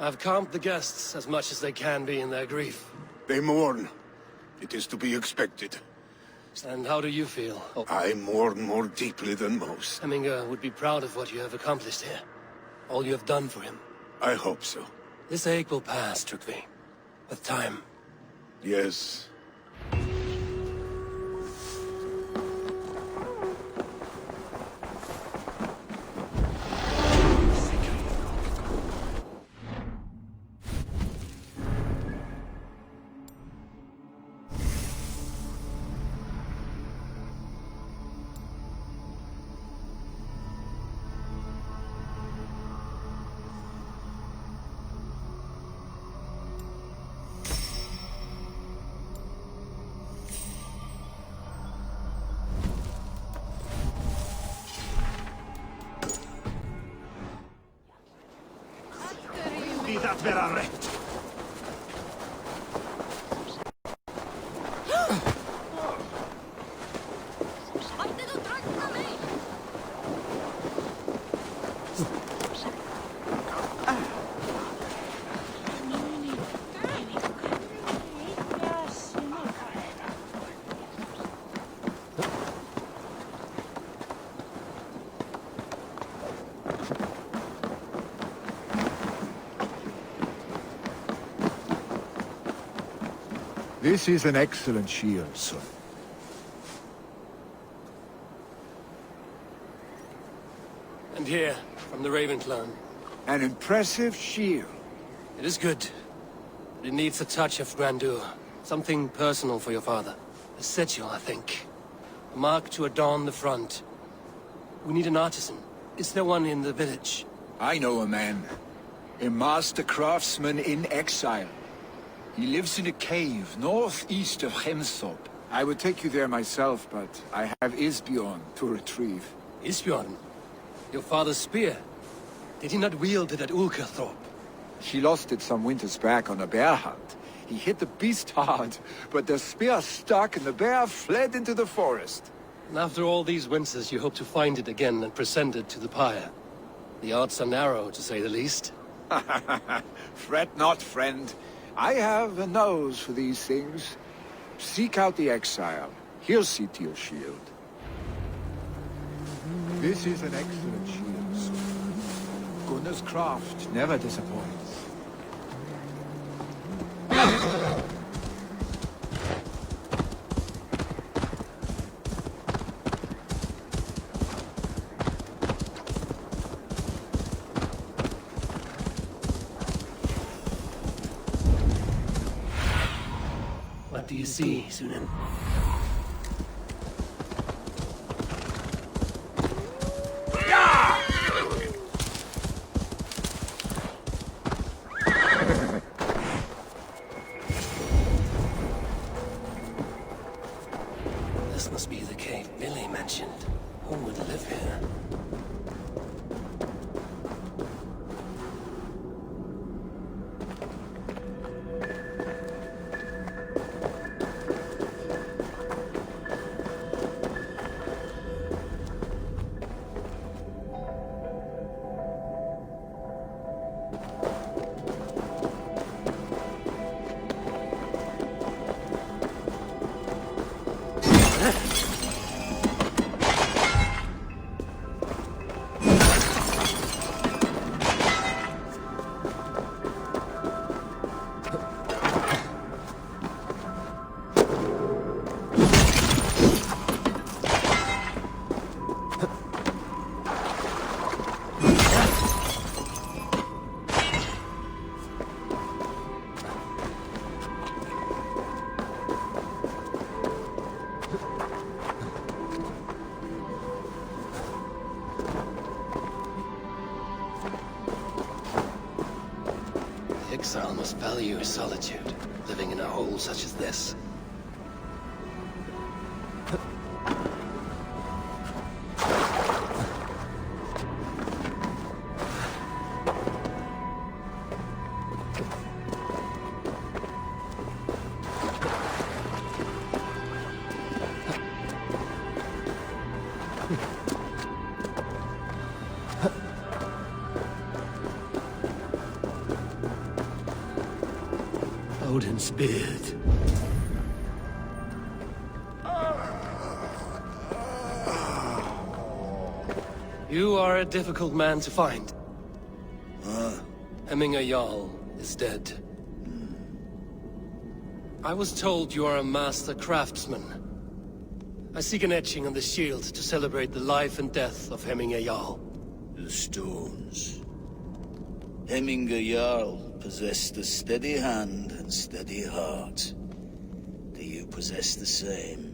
I've calmed the guests as much as they can be in their grief. They mourn. It is to be expected. And how do you feel? Oh, I mourn more deeply than most. Hemminger would be proud of what you have accomplished here. All you have done for him. I hope so. This ache will pass, Trygve. With time. Yes. att vara rätt. This is an excellent shield, son. And here, from the Raven clan. An impressive shield. It is good. But it needs a touch of grandeur. Something personal for your father. A sigil, I think. A mark to adorn the front. We need an artisan. Is there one in the village? I know a man. A master craftsman in exile. He lives in a cave northeast of Hemthorpe. I would take you there myself, but I have Isbjorn to retrieve. Isbjorn? Your father's spear? Did he not wield it at Ulkerthorpe? He lost it some winters back on a bear hunt. He hit the beast hard, but the spear stuck and the bear fled into the forest. And after all these winters, you hope to find it again and present it to the pyre. The odds are narrow, to say the least. Fret not, friend. I have a nose for these things. Seek out the exile. He'll see to your shield. This is an excellent shield, son. Gunnar's craft never disappoints. What do you see, Sunan? This must be the cave Billy mentioned. Who would live here? Exile must value his solitude, living in a hole such as this. Odin's beard. You are a difficult man to find. Hemminger Jarl is dead. I was told you are a master craftsman. I seek an etching on the shield to celebrate the life and death of Hemminger Jarl. The stones. Hemminger Jarl possessed a steady hand and steady heart. Do you possess the same?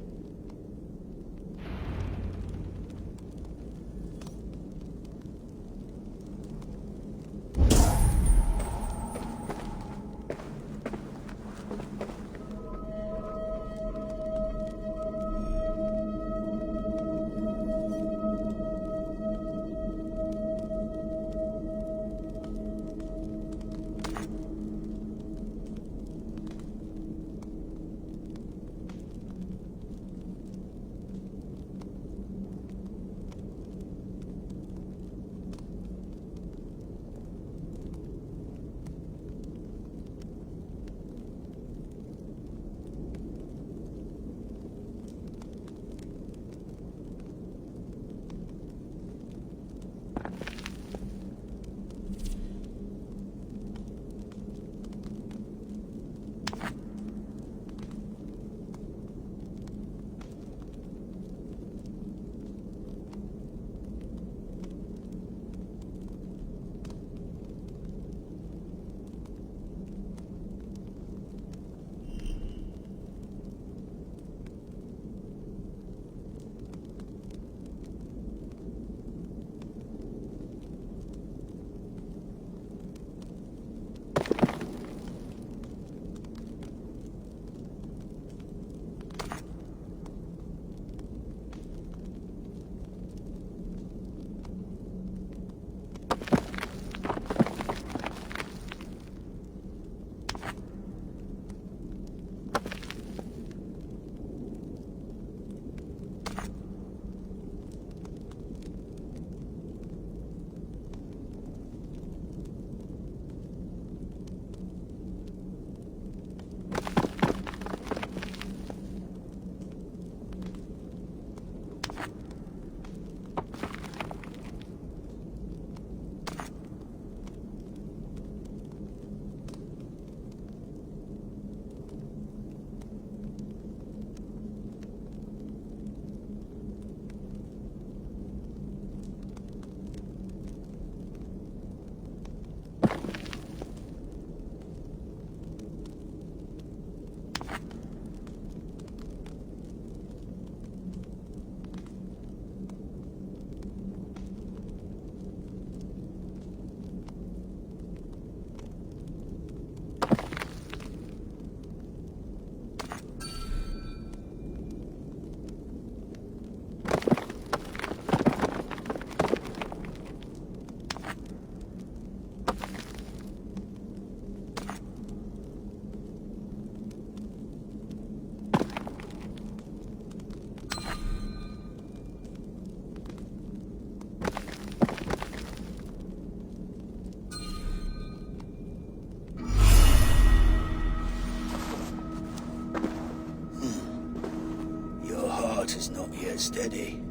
quite steady.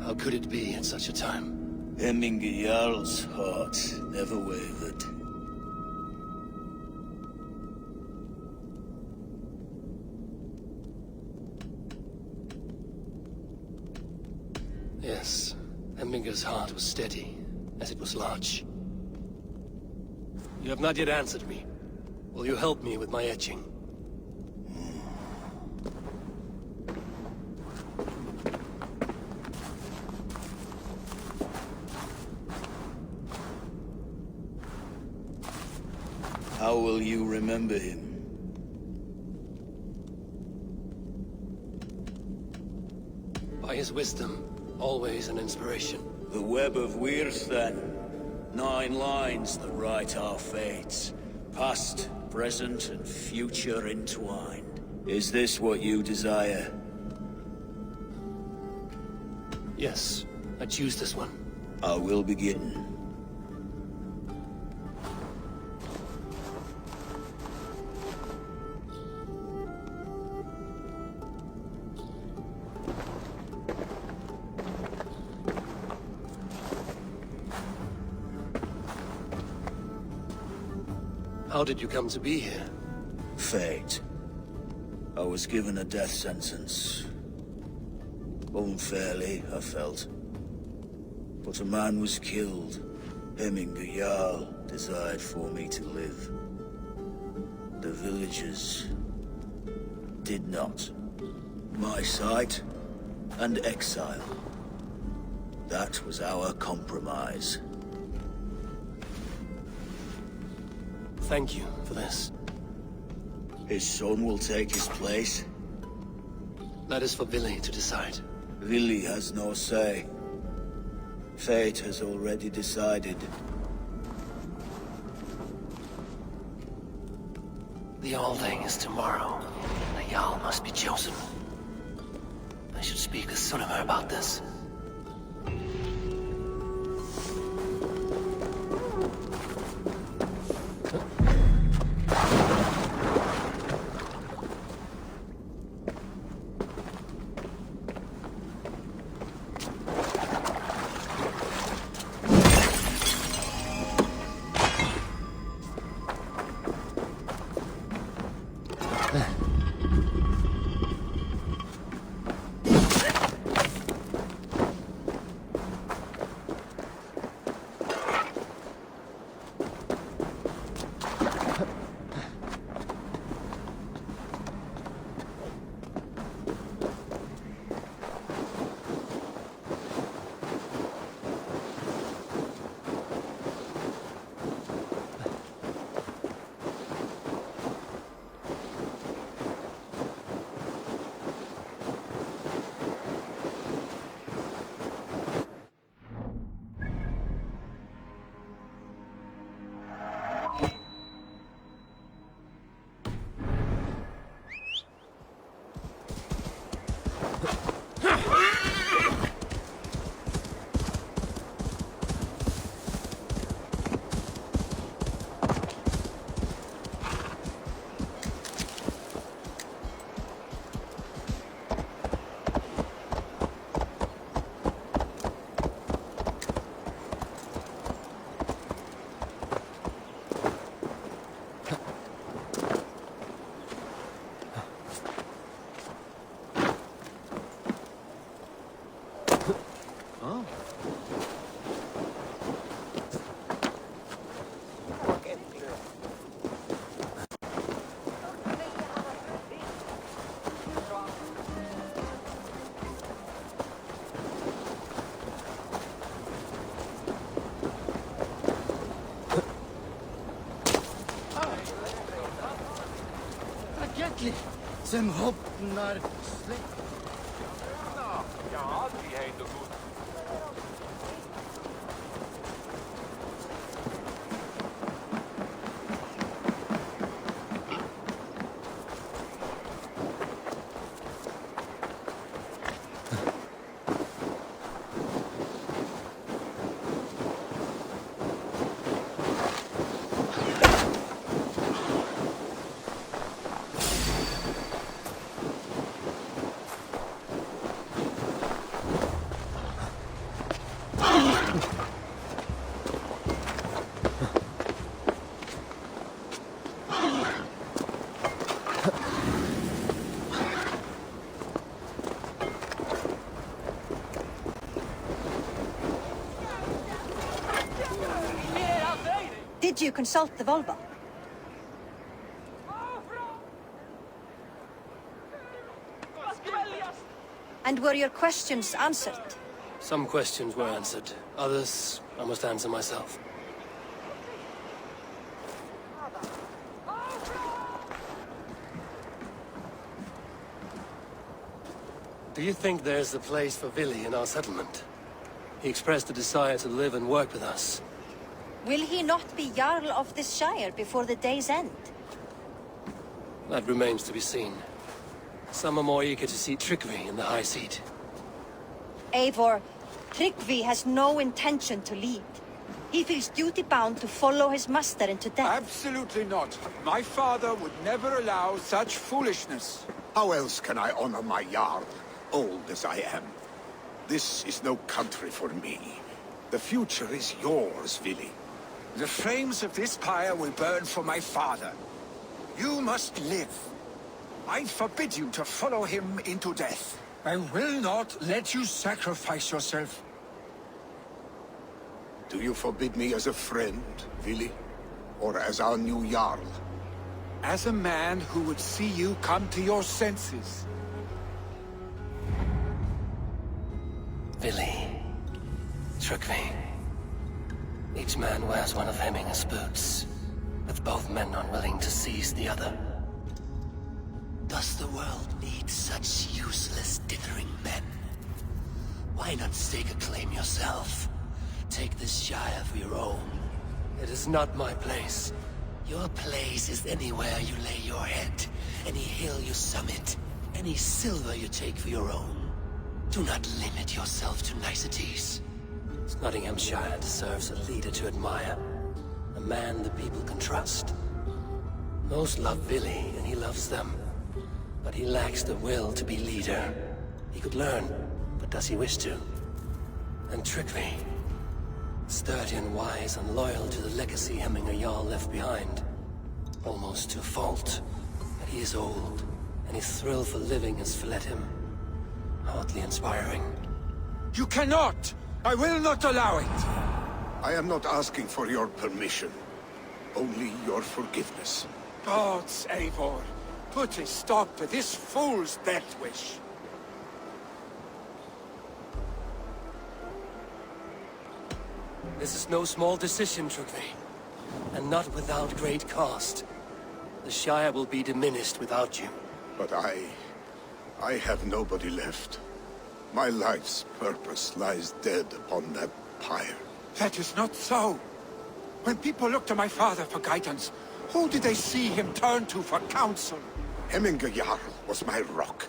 How could it be at such a time? Hemminger Jarl's heart never wavered. Yes, Hemminger's heart was steady, as it was large. You have not yet answered me. Will you help me with my etching? How will you remember him? By his wisdom, always an inspiration. The web of Wirth, then. 9 lines that write our fates. Past, present, and future entwined. Is this what you desire? Yes, I choose this one. I will begin. How did you come to be here? Fate. I was given a death sentence. Unfairly, I felt. But a man was killed. Hemminger Jarl desired for me to live. The villagers did not. My sight and exile. That was our compromise. Thank you for this. His son will take his place. That is for Billy to decide. Billy has no say. Fate has already decided. The Alding is tomorrow. The Jarl must be chosen. I should speak with Sunnema about this. Sem hoppnar Ja, die heet er goed. Did you consult the Volva? And were your questions answered? Some questions were answered. Others, I must answer myself. Do you think there's a place for Vili in our settlement? He expressed a desire to live and work with us. Will he not be Jarl of this Shire before the day's end? That remains to be seen. Some are more eager to see Tryggvi in the high seat. Eivor, Tryggvi has no intention to lead. He feels duty-bound to follow his master into death. Absolutely not. My father would never allow such foolishness. How else can I honor my Jarl, old as I am? This is no country for me. The future is yours, Vili. The flames of this pyre will burn for my father. You must live. I forbid you to follow him into death. I will not let you sacrifice yourself. Do you forbid me as a friend, Vili? Or as our new Jarl? As a man who would see you come to your senses. Vili. Tryggvi. Each man wears one of Hemminger's boots, with both men unwilling to seize the other. Does the world need such useless, dithering men? Why not stake a claim yourself? Take this Shire for your own. It is not my place. Your place is anywhere you lay your head, any hill you summit, any silver you take for your own. Do not limit yourself to niceties. Nottinghamshire deserves a leader to admire. A man the people can trust. Most love Vili, and he loves them. But he lacks the will to be leader. He could learn, but does he wish to? And Tryggvi. Sturdy and wise and loyal to the legacy Hemminger Jarl left behind. Almost to a fault. But he is old, and his thrill for living has fled him. Hardly inspiring. You cannot! I will not allow it! I am not asking for your permission. Only your forgiveness. Gods, Eivor, put a stop to this fool's death wish. This is no small decision, Tryggvi. And not without great cost. The Shire will be diminished without you. But I have nobody left. My life's purpose lies dead upon that pyre. That is not so. When people look to my father for guidance, who did they see him turn to for counsel? Hemminger Jarl was my rock.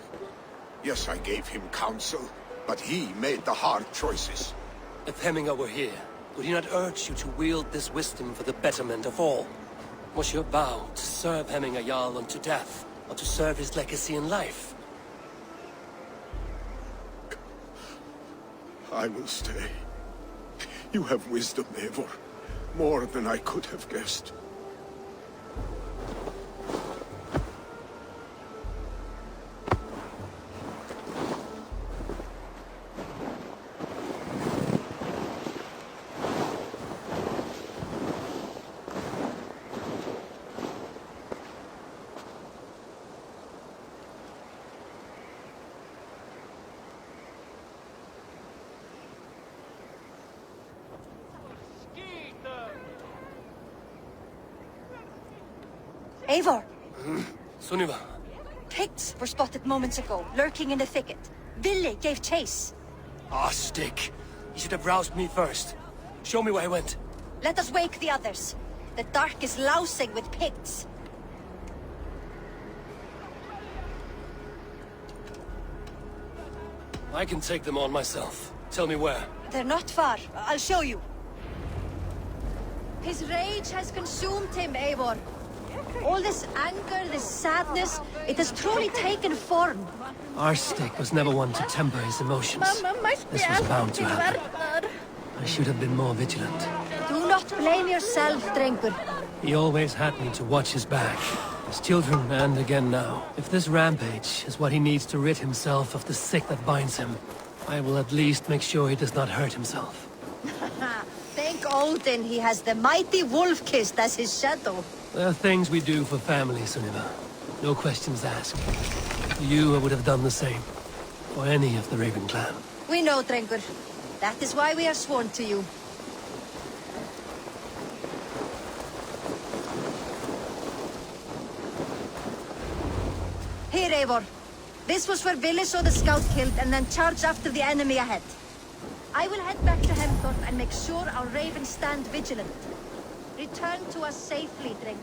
Yes, I gave him counsel, but he made the hard choices. If Hemminger were here, would he not urge you to wield this wisdom for the betterment of all? Was your vow to serve Hemminger Jarl unto death, or to serve his legacy in life? I will stay. You have wisdom, Eivor. More than I could have guessed. Eivor! Sunniva. Picts were spotted moments ago, lurking in the thicket. Vili gave chase. Ah, stick. You should have roused me first. Show me where he went. Let us wake the others. The dark is lousing with Picts. I can take them on myself. Tell me where. They're not far. I'll show you. His rage has consumed him, Eivor. All this anger, this sadness, it has truly taken form. Our stick was never one to temper his emotions. This was bound to happen. I should have been more vigilant. Do not blame yourself, Drengur. He always had me to watch his back. As children, and again now. If this rampage is what he needs to rid himself of the sick that binds him, I will at least make sure he does not hurt himself. Thank Thank Odin he has the mighty Wolf-Kissed as his shadow. There are things we do for family, Sunniva. No questions asked. You would have done the same. For any of the Raven clan. We know, Drengur. That is why we are sworn to you. Here, Eivor. This was where Billy saw the scout killed and then charged after the enemy ahead. I will head back to Hemthorpe and make sure our ravens stand vigilant. Return to us safely, Drengur.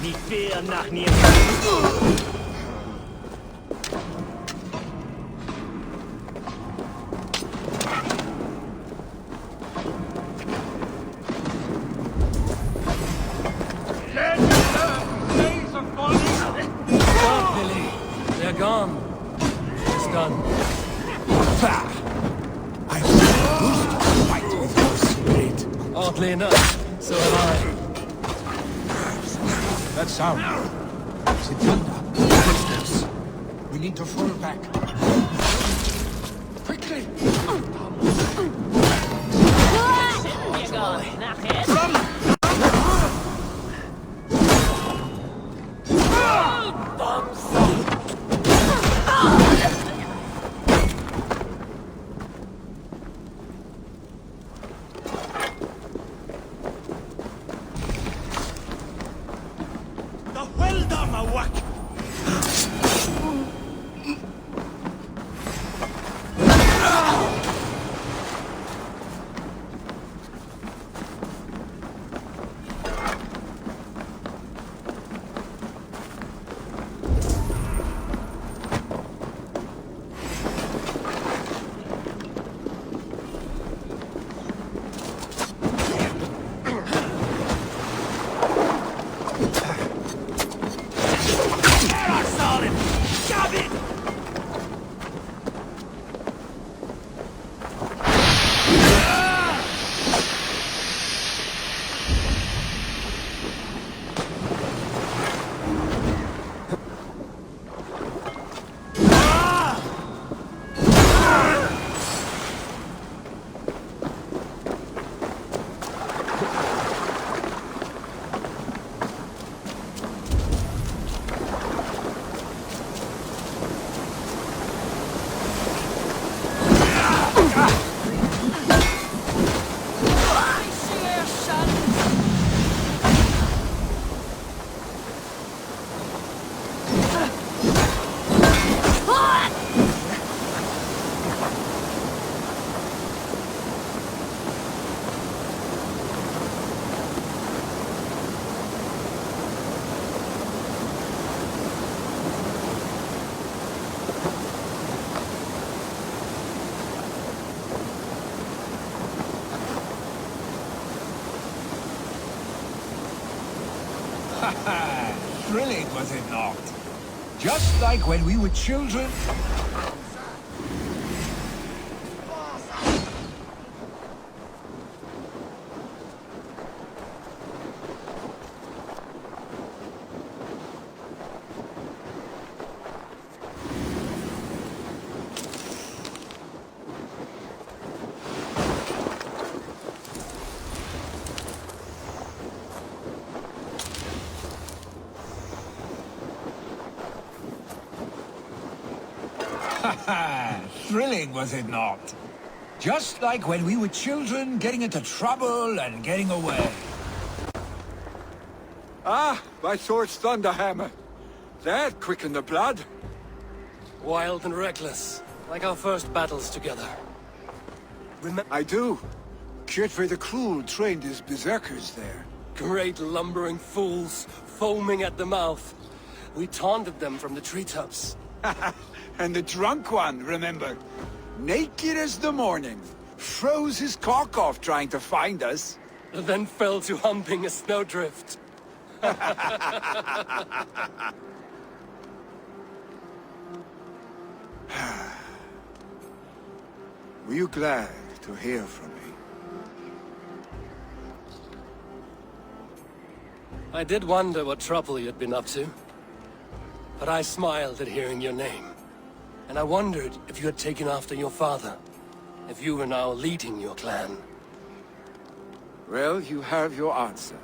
Nicht wer nach mir. Stop, Billy. They're gone. It's done. I used to fight with your spirit. Oddly enough, so have I. That sound. Is it thunder? Footsteps. We need to fall back. Quickly! Thrilling, was it not? Just like when we were children. Thrilling, was it not? Just like when we were children, getting into trouble and getting away. Ah, my sword's thunderhammer. That quickened the blood. Wild and reckless, like our first battles together. I do. Kjotve the Cruel trained his berserkers there. Great lumbering fools, foaming at the mouth. We taunted them from the treetops. And the drunk one, remember? Naked as the morning. Froze his cock off trying to find us. Then fell to humping a snowdrift. Were you glad to hear from me? I did wonder what trouble you'd been up to. But I smiled at hearing your name. And I wondered if you had taken after your father. If you were now leading your clan. Well, you have your answer.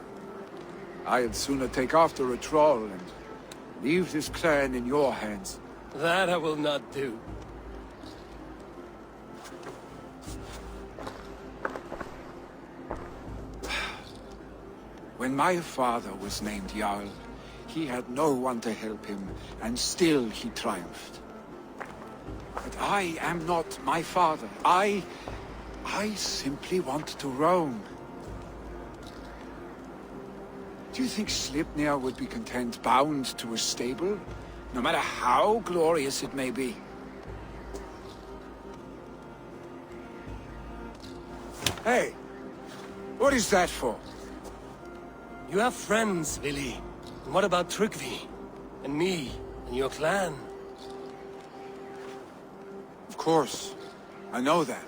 I'd sooner take after a troll and leave this clan in your hands. That I will not do. When my father was named Jarl, he had no one to help him, and still he triumphed. But I am not my father. I simply want to roam. Do you think Sleipnir would be content bound to a stable? No matter how glorious it may be? Hey! What is that for? You have friends, Vili. And what about Tryggvi? And me? And your clan? Of course. I know that.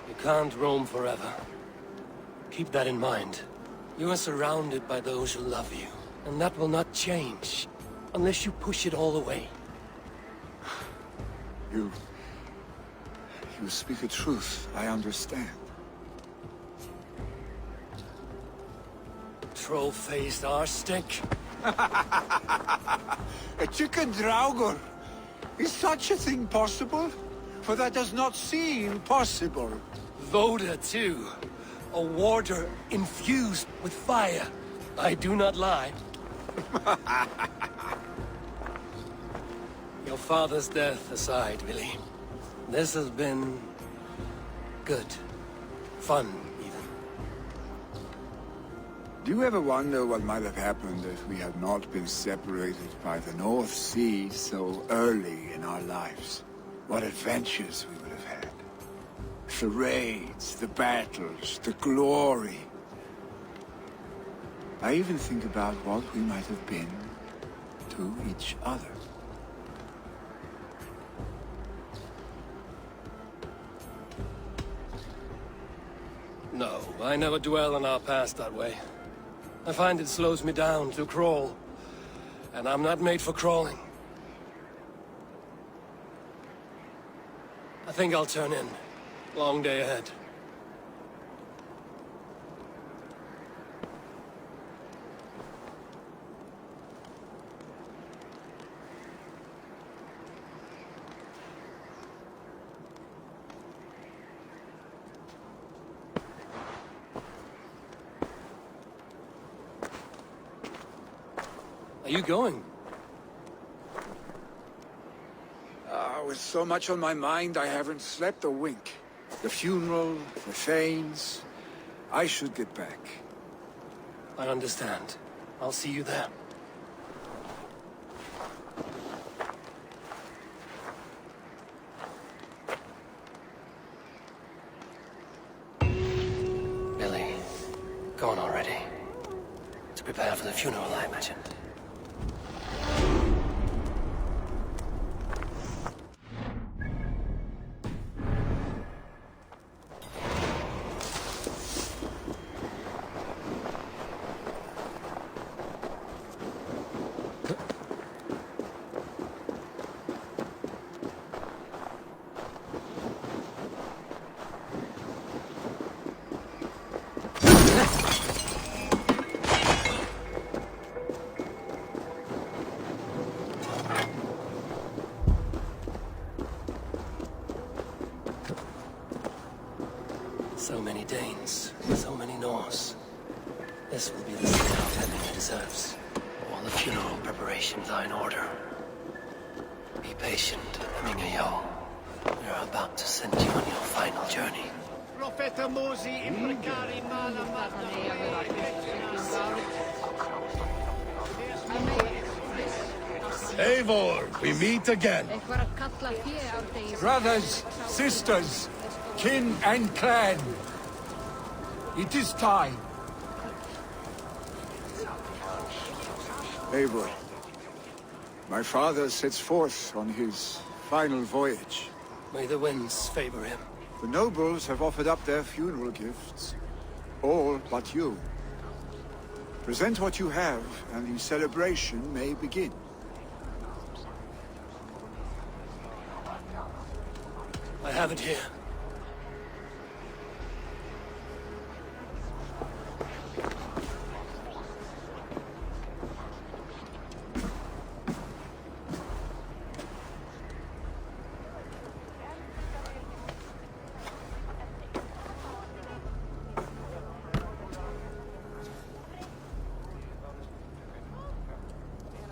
You can't roam forever. Keep that in mind. You are surrounded by those who love you. And that will not change. Unless you push it all away. You speak the truth. I understand. Troll-faced arse-stick. A chicken draugur. Is such a thing possible? For that does not seem possible. Voda, too. A warder infused with fire. I do not lie. Your father's death aside, Vili. This has been... good. Fun, even. Do you ever wonder what might have happened if we had not been separated by the North Sea so early in our lives? What adventures we would have had. The raids, the battles, the glory. I even think about what we might have been to each other. No, I never dwell on our past that way. I find it slows me down to crawl. And I'm not made for crawling. I think I'll turn in. Long day ahead. Are you going? With so much on my mind, I haven't slept a wink. The funeral, the Thanes. I should get back. I understand. I'll see you there. Billy, go on already. It's To prepare for the funeral, I imagine. So many Danes, so many Norse. This will be the scout Hemming deserves. All the funeral preparations are in order. Be patient, Hemming Jarl. We're about to send you on your final journey. Eivor, we meet again. Brothers, sisters, kin and clan. It is time. Eivor, my father sets forth on his final voyage. May the winds favor him. The nobles have offered up their funeral gifts. All but you. Present what you have, and the celebration may begin. I have it here.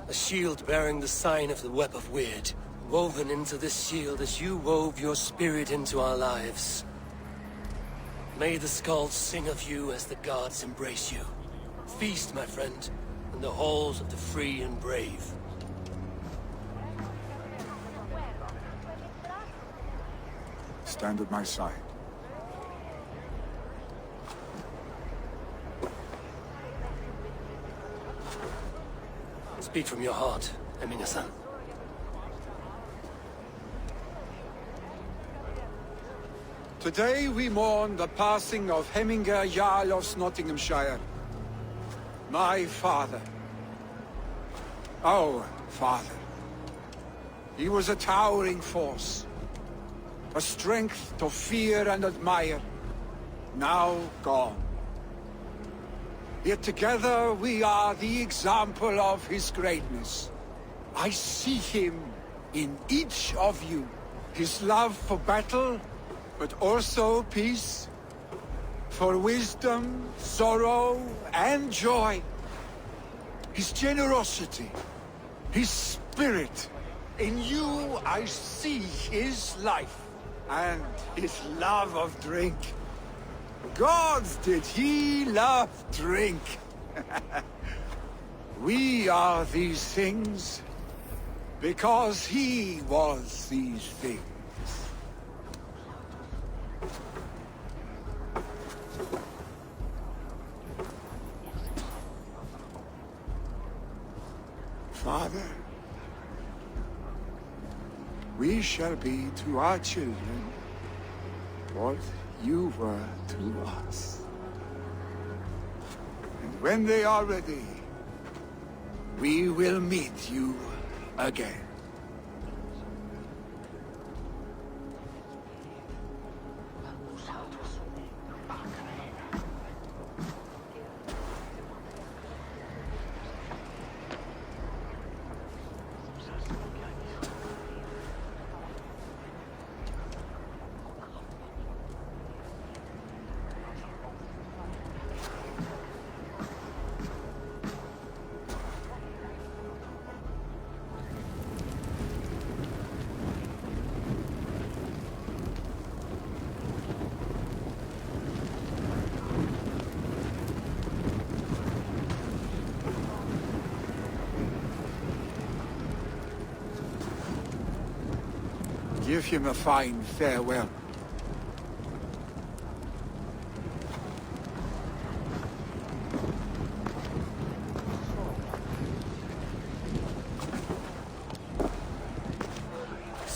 A shield bearing the sign of the Web of Weird. Woven into this shield as you wove your spirit into our lives. May the skulls sing of you as the gods embrace you. Feast, my friend, in the halls of the free and brave. Stand at my side. Speak from your heart, Hemming-son. Today we mourn the passing of Hemminger Jarl of Nottinghamshire. My father. Our father. He was a towering force. A strength to fear and admire. Now gone. Yet together we are the example of his greatness. I see him in each of you. His love for battle, but also peace. For wisdom, sorrow, and joy. His generosity, his spirit. In you I see his life, and his love of drink. Gods, did he love drink! We are these things because he was these things. Father, we shall be to our children what you were to us. And when they are ready, we will meet you again. Give him a fine farewell.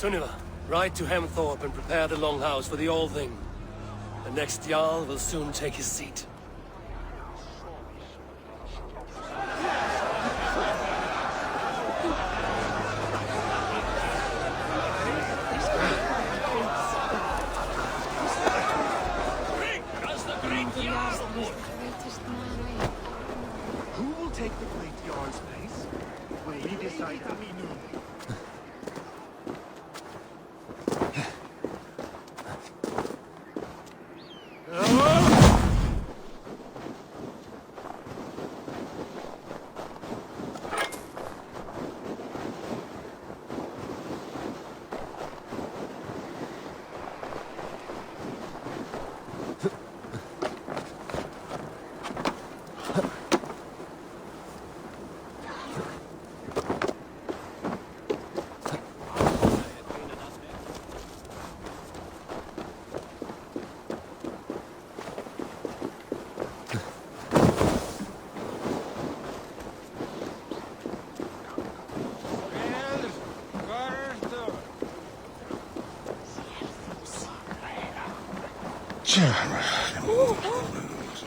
Sunniva, ride to Hemthorpe and prepare the Longhouse for the All-Thing. The next Jarl will soon take his seat. Who will take the Great Jarl's place? Will we decide that?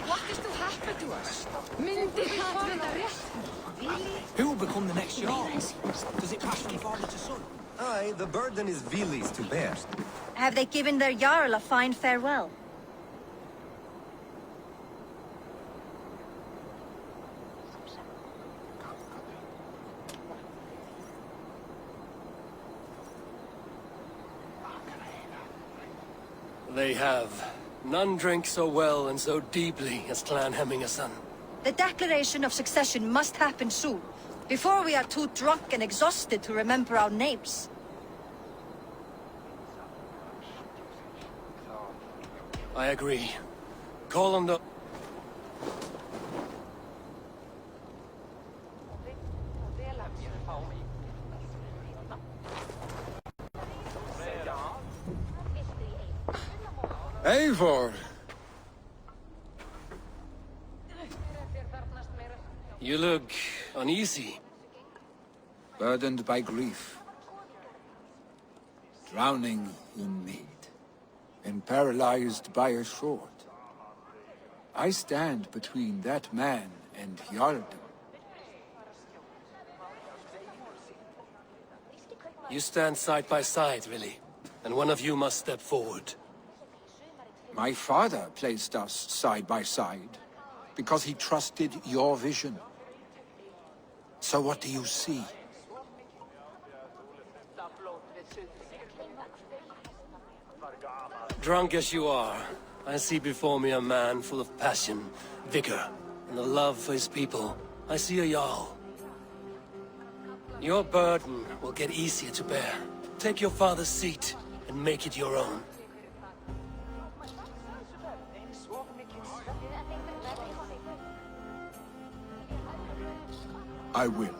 What is to happen to us? Who will become the next Jarl? Does it pass from father to son? Aye, the burden is Vili's to bear. Have they given their Jarl a fine farewell? They have. None drink so well and so deeply as Clan Hemmingason. The declaration of succession must happen soon, before we are too drunk and exhausted to remember our names. I agree. Call on the... Eivor! You look uneasy. Burdened by grief. Drowning in need. And paralyzed by a sword. I stand between that man and Jarldom. You stand side by side, really. And one of you must step forward. My father placed us side by side, because he trusted your vision. So what do you see? Drunk as you are, I see before me a man full of passion, vigor, and a love for his people. I see a Jarl. Your burden will get easier to bear. Take your father's seat and make it your own. I will.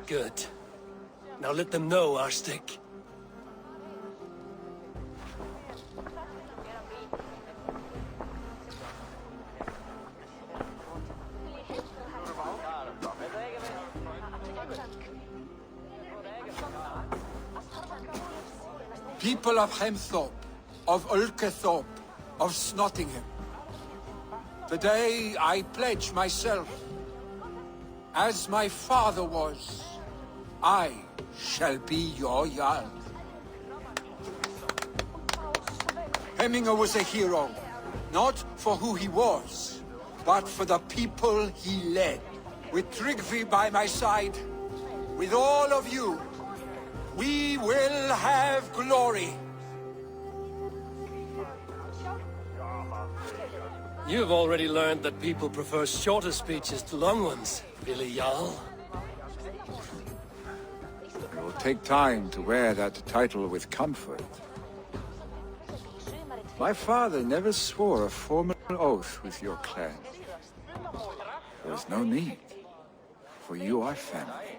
Good. Now let them know our stick. People of Hemthorpe, of Ulkethorpe, of Snottingham. Today I pledge myself. As my father was, I shall be your Jarl. Hemminger was a hero, not for who he was, but for the people he led. With Tryggvi by my side, with all of you, we will have glory. You've already learned that people prefer shorter speeches to long ones, Billy Jarl. It will take time to wear that title with comfort. My father never swore a formal oath with your clan. There is no need, for you are family.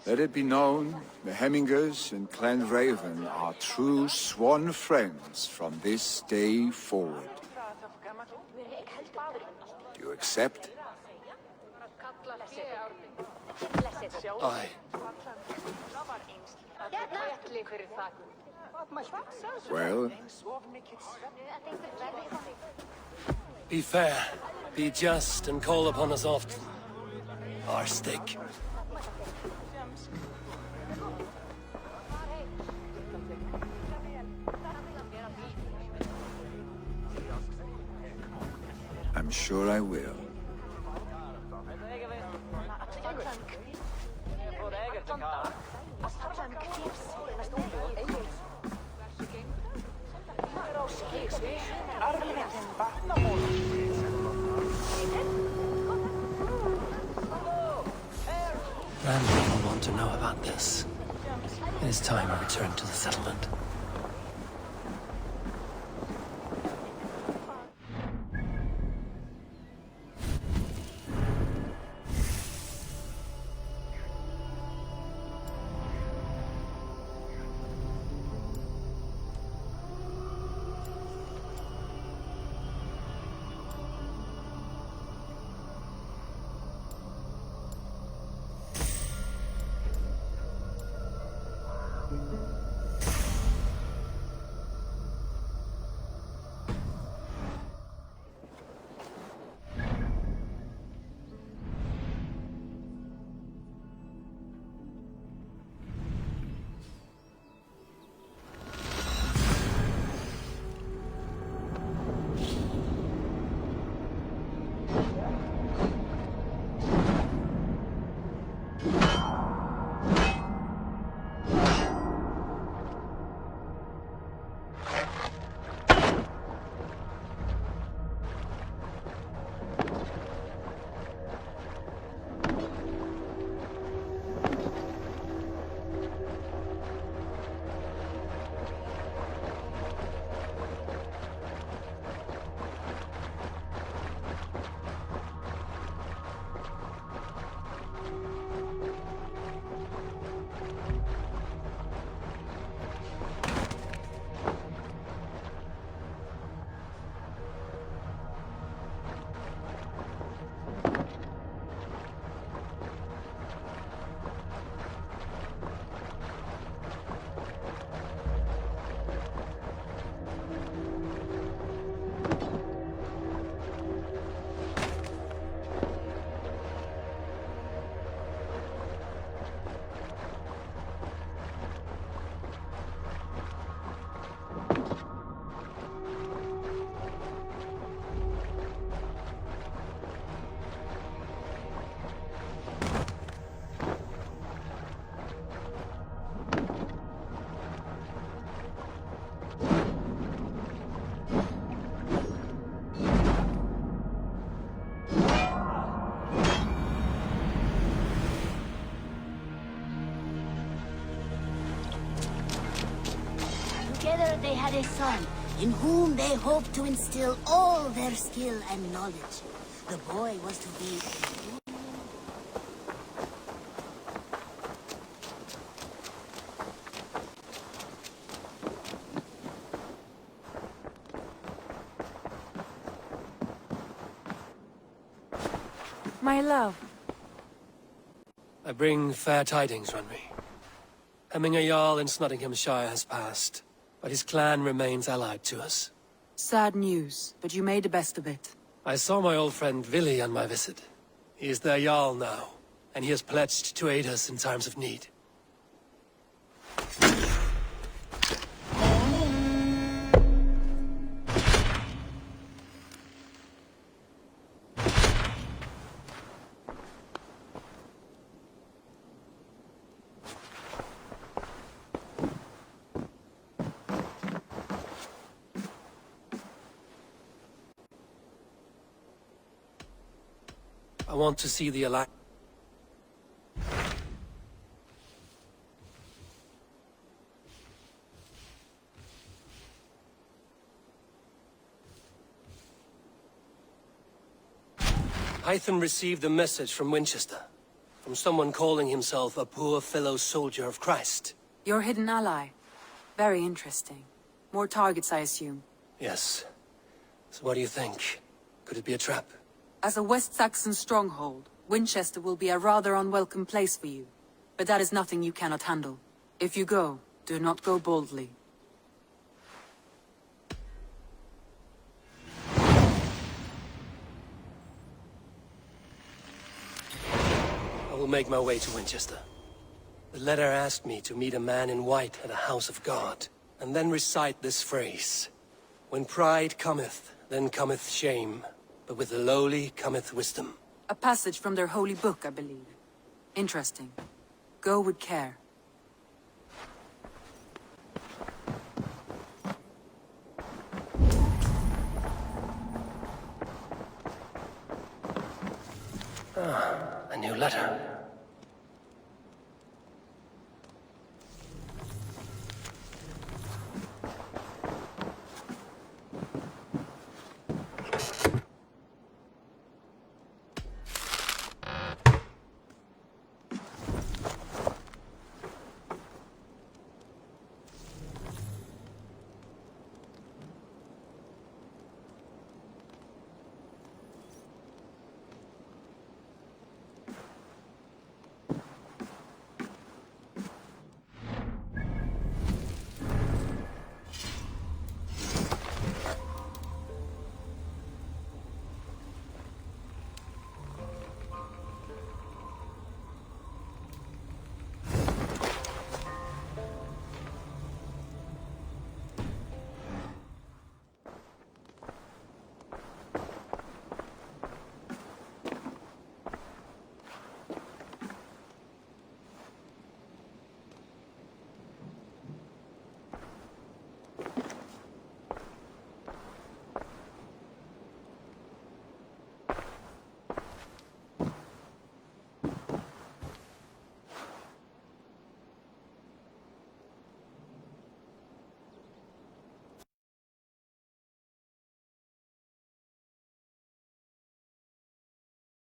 Let it be known, the Hemmingers and Clan Raven are true sworn friends from this day forward. Do you accept? Aye. Well? Be fair, be just, and call upon us often. Our stick. I'm sure I will. Randy will want to know about this. It is time I returned to the settlement. Together they had a son, in whom they hoped to instill all their skill and knowledge. The boy was to be... My love. I bring fair tidings, Runry. Hemming a Jarl in Nottinghamshire has passed, but his clan remains allied to us. Sad news, but you made the best of it. I saw my old friend Vili on my visit. He is their Jarl now, and he has pledged to aid us in times of need. I want to see the Alliance. Hytham received a message from Winchester, from someone calling himself a poor fellow soldier of Christ. Your hidden ally. Very interesting. More targets, I assume. Yes. So what do you think? Could it be a trap? As a West Saxon stronghold, Winchester will be a rather unwelcome place for you. But that is nothing you cannot handle. If you go, do not go boldly. I will make my way to Winchester. The letter asked me to meet a man in white at a house of God, and then recite this phrase. When pride cometh, then cometh shame, but with the lowly cometh wisdom. A passage from their holy book, I believe. Interesting. Go with care. A new letter.